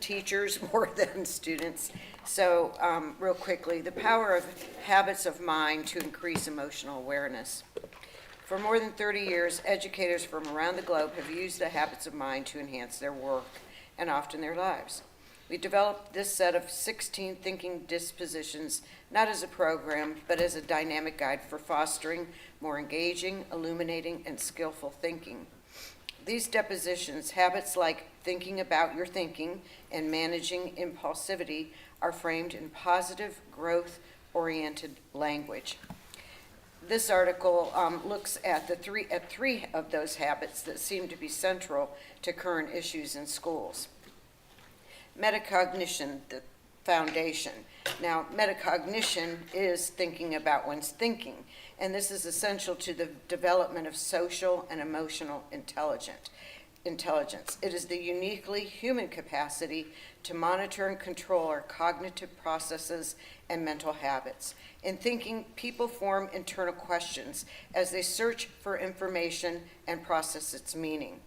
teachers more than students. So real quickly, the power of habits of mind to increase emotional awareness. For more than 30 years, educators from around the globe have used the habits of mind to enhance their work and often their lives. We developed this set of 16 thinking dispositions, not as a program, but as a dynamic guide for fostering more engaging, illuminating, and skillful thinking. These dispositions, habits like thinking about your thinking and managing impulsivity, are framed in positive, growth-oriented language. This article looks at three of those habits that seem to be central to current issues in schools. Metacognition, the foundation. Now, metacognition is thinking about one's thinking, and this is essential to the development of social and emotional intelligence. It is the uniquely human capacity to monitor and control our cognitive processes and mental habits. In thinking, people form internal questions as they search for information and process its meaning.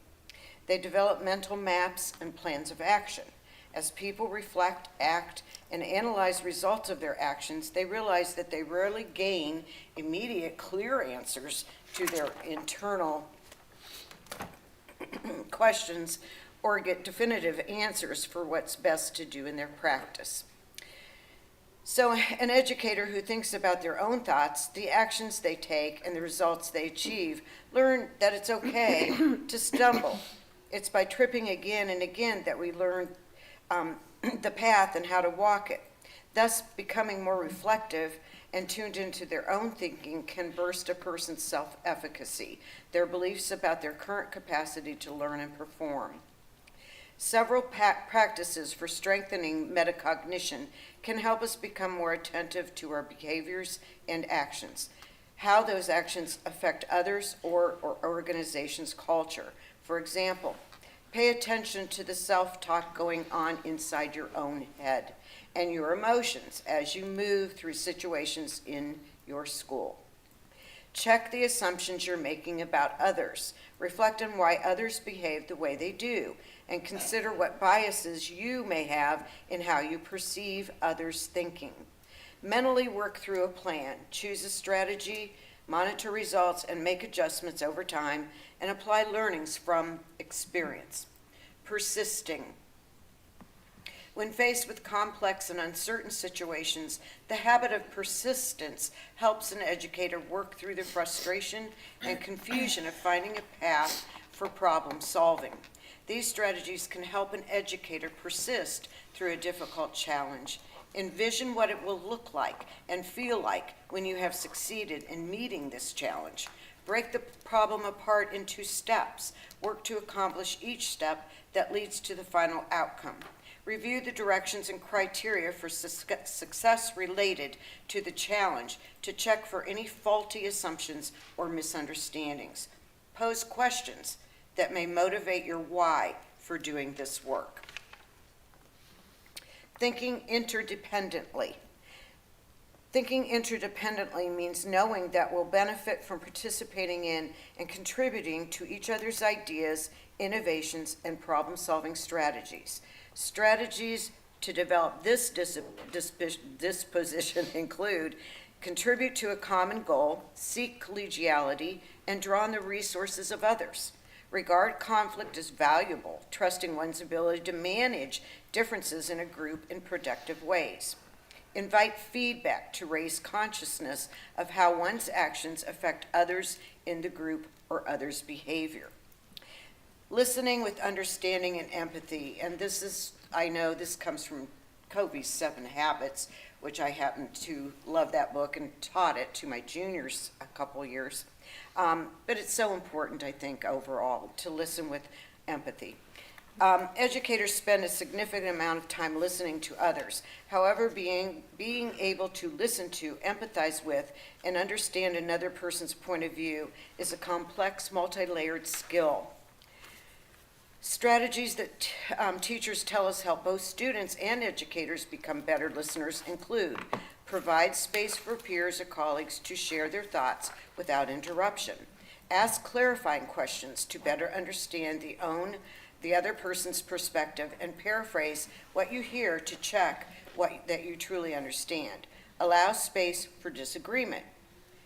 They develop mental maps and plans of action. As people reflect, act, and analyze results of their actions, they realize that they rarely gain immediate, clear answers to their internal questions or get definitive answers for what's best to do in their practice. So an educator who thinks about their own thoughts, the actions they take, and the results they achieve, learn that it's okay to stumble. It's by tripping again and again that we learn the path and how to walk it. Thus, becoming more reflective and tuned into their own thinking can burst a person's self-efficacy, their beliefs about their current capacity to learn and perform. Several practices for strengthening metacognition can help us become more attentive to our behaviors and actions, how those actions affect others or organizations' culture. For example, pay attention to the self-talk going on inside your own head and your emotions as you move through situations in your school. Check the assumptions you're making about others. Reflect on why others behave the way they do, and consider what biases you may have in how you perceive others' thinking. Mentally work through a plan, choose a strategy, monitor results, and make adjustments over time, and apply learnings from experience. Persisting. When faced with complex and uncertain situations, the habit of persistence helps an educator work through the frustration and confusion of finding a path for problem solving. These strategies can help an educator persist through a difficult challenge. Envision what it will look like and feel like when you have succeeded in meeting this challenge. Break the problem apart into steps. Work to accomplish each step that leads to the final outcome. Review the directions and criteria for success related to the challenge to check for any faulty assumptions or misunderstandings. Pose questions that may motivate your why for doing this work. Thinking interdependently. Thinking interdependently means knowing that we'll benefit from participating in and contributing to each other's ideas, innovations, and problem-solving strategies. Strategies to develop this disposition include contribute to a common goal, seek collegiality, and draw on the resources of others. Regard conflict as valuable, trusting one's ability to manage differences in a group in productive ways. Invite feedback to raise consciousness of how one's actions affect others in the group or others' behavior. Listening with understanding and empathy, and I know this comes from Covey's 7 Habits, which I happen to love that book and taught it to my juniors a couple years. But it's so important, I think, overall, to listen with empathy. Educators spend a significant amount of time listening to others. However, being able to listen to, empathize with, and understand another person's point of view is a complex, multi-layered skill. Strategies that teachers tell us help both students and educators become better listeners include provide space for peers or colleagues to share their thoughts without interruption. Ask clarifying questions to better understand the other person's perspective, and paraphrase what you hear to check that you truly understand. Allow space for disagreement,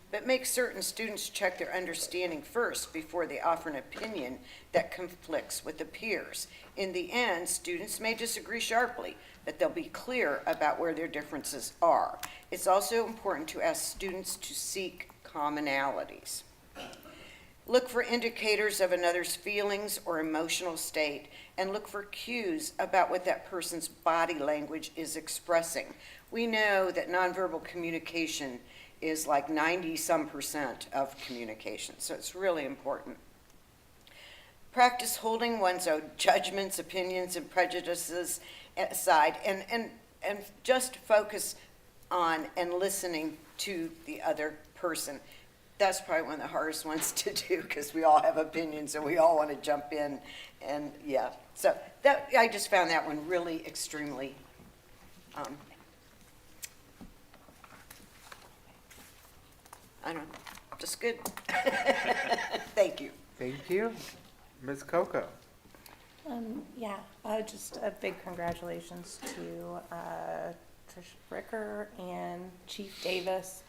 but make certain students check their understanding first before they offer an opinion that conflicts with the peers. In the end, students may disagree sharply, but they'll be clear about where their differences are. It's also important to ask students to seek commonalities. Look for indicators of another's feelings or emotional state, and look for cues about what that person's body language is expressing. We know that nonverbal communication is like 90-some% of communication, so it's really important. Practice holding one's own judgments, opinions, and prejudices aside, and just focus on and listening to the other person. That's probably one of the hardest ones to do because we all have opinions and we all want to jump in, and yeah. So I just found that one really extremely I don't know, just good. Thank you. Thank you. Ms. Coco. Just a big congratulations to Trish Ricker and Chief Davis.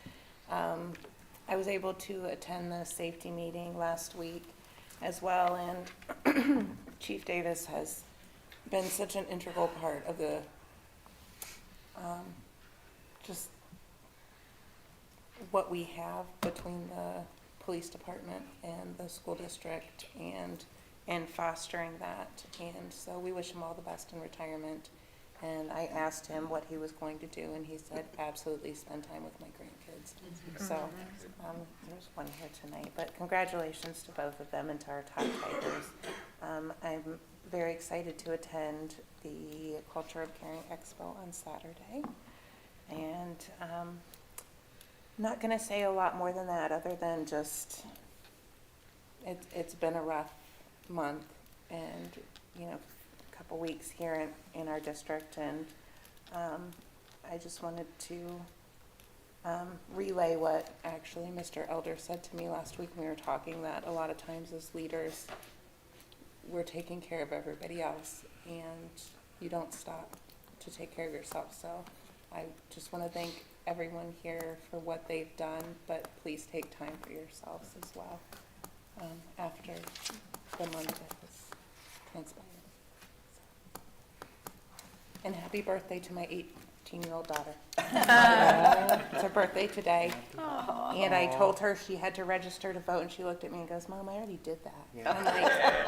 I was able to attend the safety meeting last week as well, and Chief Davis has been such an integral part of the just what we have between the police department and the school district and fostering that. And so we wish him all the best in retirement. And I asked him what he was going to do, and he said, absolutely spend time with my grandkids. So there's one here tonight. But congratulations to both of them and to our top Tigers. I'm very excited to attend the Culture of Caring Expo on Saturday. And not going to say a lot more than that, other than just it's been a rough month, and a couple weeks here in our district, and I just wanted to relay what actually Mr. Elder said to me last week when we were talking, that a lot of times as leaders we're taking care of everybody else, and you don't stop to take care of yourself. So I just want to thank everyone here for what they've done, but please take time for yourselves as well after the month that has transpired. So. And happy birthday to my 18-year-old daughter. It's her birthday today. Aww. And I told her she had to register to vote, and she looked at me and goes, Mom, I already did that. Yeah. I'm like,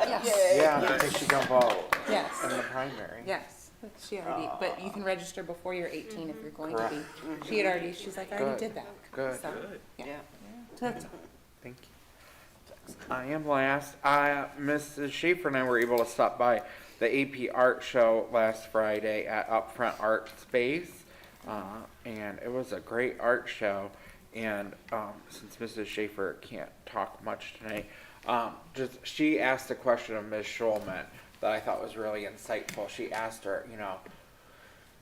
yes. Yeah, because she can vote. Yes. In the primary. Yes. She already, but you can register before you're 18 if you're going Correct. to be. She had already, she's like, I already did that. Good. So, yeah. So that's all. Thank you. I am last. Mrs. Schaefer and I were able to stop by the AP Art Show last Friday at Upfront Art Space, and it was a great art show. And since Mrs. Schaefer can't talk much tonight, she asked a question of Ms. Schulman that I thought was really insightful. She asked her,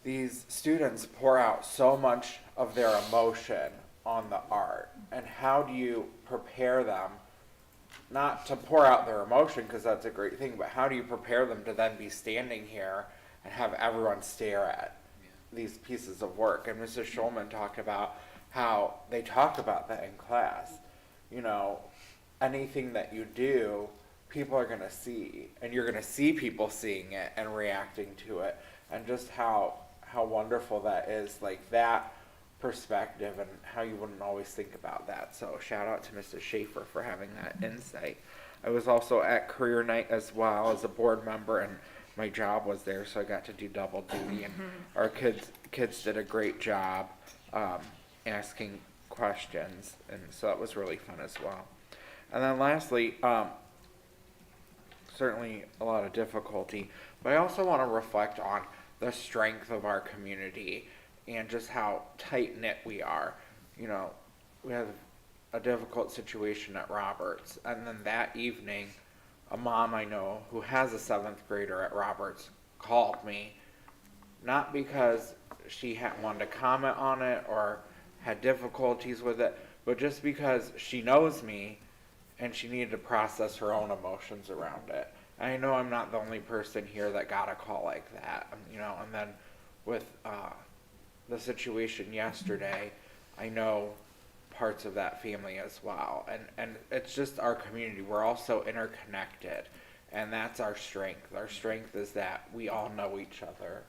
these students pour out so much of their emotion on the art, and how do you prepare them not to pour out their emotion, because that's a great thing, but how do you prepare them to then be standing here and have everyone stare at these pieces of work? And Mrs. Schulman talked about how they talk about that in class. Anything that you do, people are going to see, and you're going to see people seeing it and reacting to it, and just how wonderful that is, like that perspective, and how you wouldn't always think about that. So shout out to Mrs. Schaefer for having that insight. I was also at career night as well as a board member, and my job was there, so I got to do double duty, and our kids did a great job asking questions, and so that was really fun as well. And then lastly, certainly a lot of difficulty, but I also want to reflect on the strength of our community and just how tight-knit we are. We had a difficult situation at Roberts, and then that evening, a mom I know who has a 7th grader at Roberts called me, not because she wanted to comment on it or had difficulties with it, but just because she knows me and she needed to process her own emotions around it. And I know I'm not the only person here that got a call like that, and then with the situation yesterday, I know parts of that family as well, and it's just our community. We're all so interconnected, and that's our strength. Our strength is that we all know each other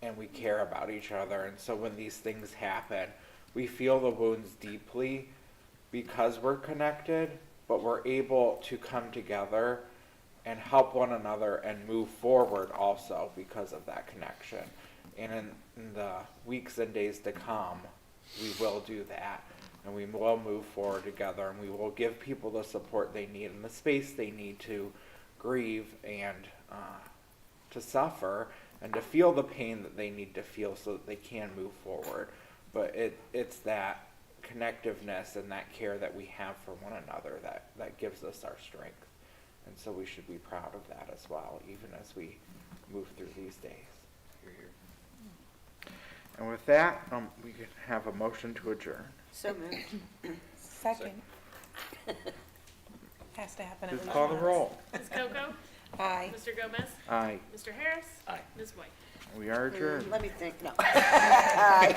and we care about each other, and so when these things happen, we feel the wounds deeply because we're connected, but we're able to come together and help one another and move forward also because of that connection. And in the weeks and days to come, we will do that, and we will move forward together, and we will give people the support they need and the space they need to grieve and to suffer and to feel the pain that they need to feel so that they can move forward. But it's that connectiveness and that care that we have for one another that gives us our strength. And so we should be proud of that as well, even as we move through these days. And with that, we can have a motion to adjourn. So moved. Second. Has to happen. Please call the roll. Ms. Coco? Aye. Mr. Gomez? Aye. Mr. Harris? Aye. Ms. White? We are adjourned. Let me think, no. Aye.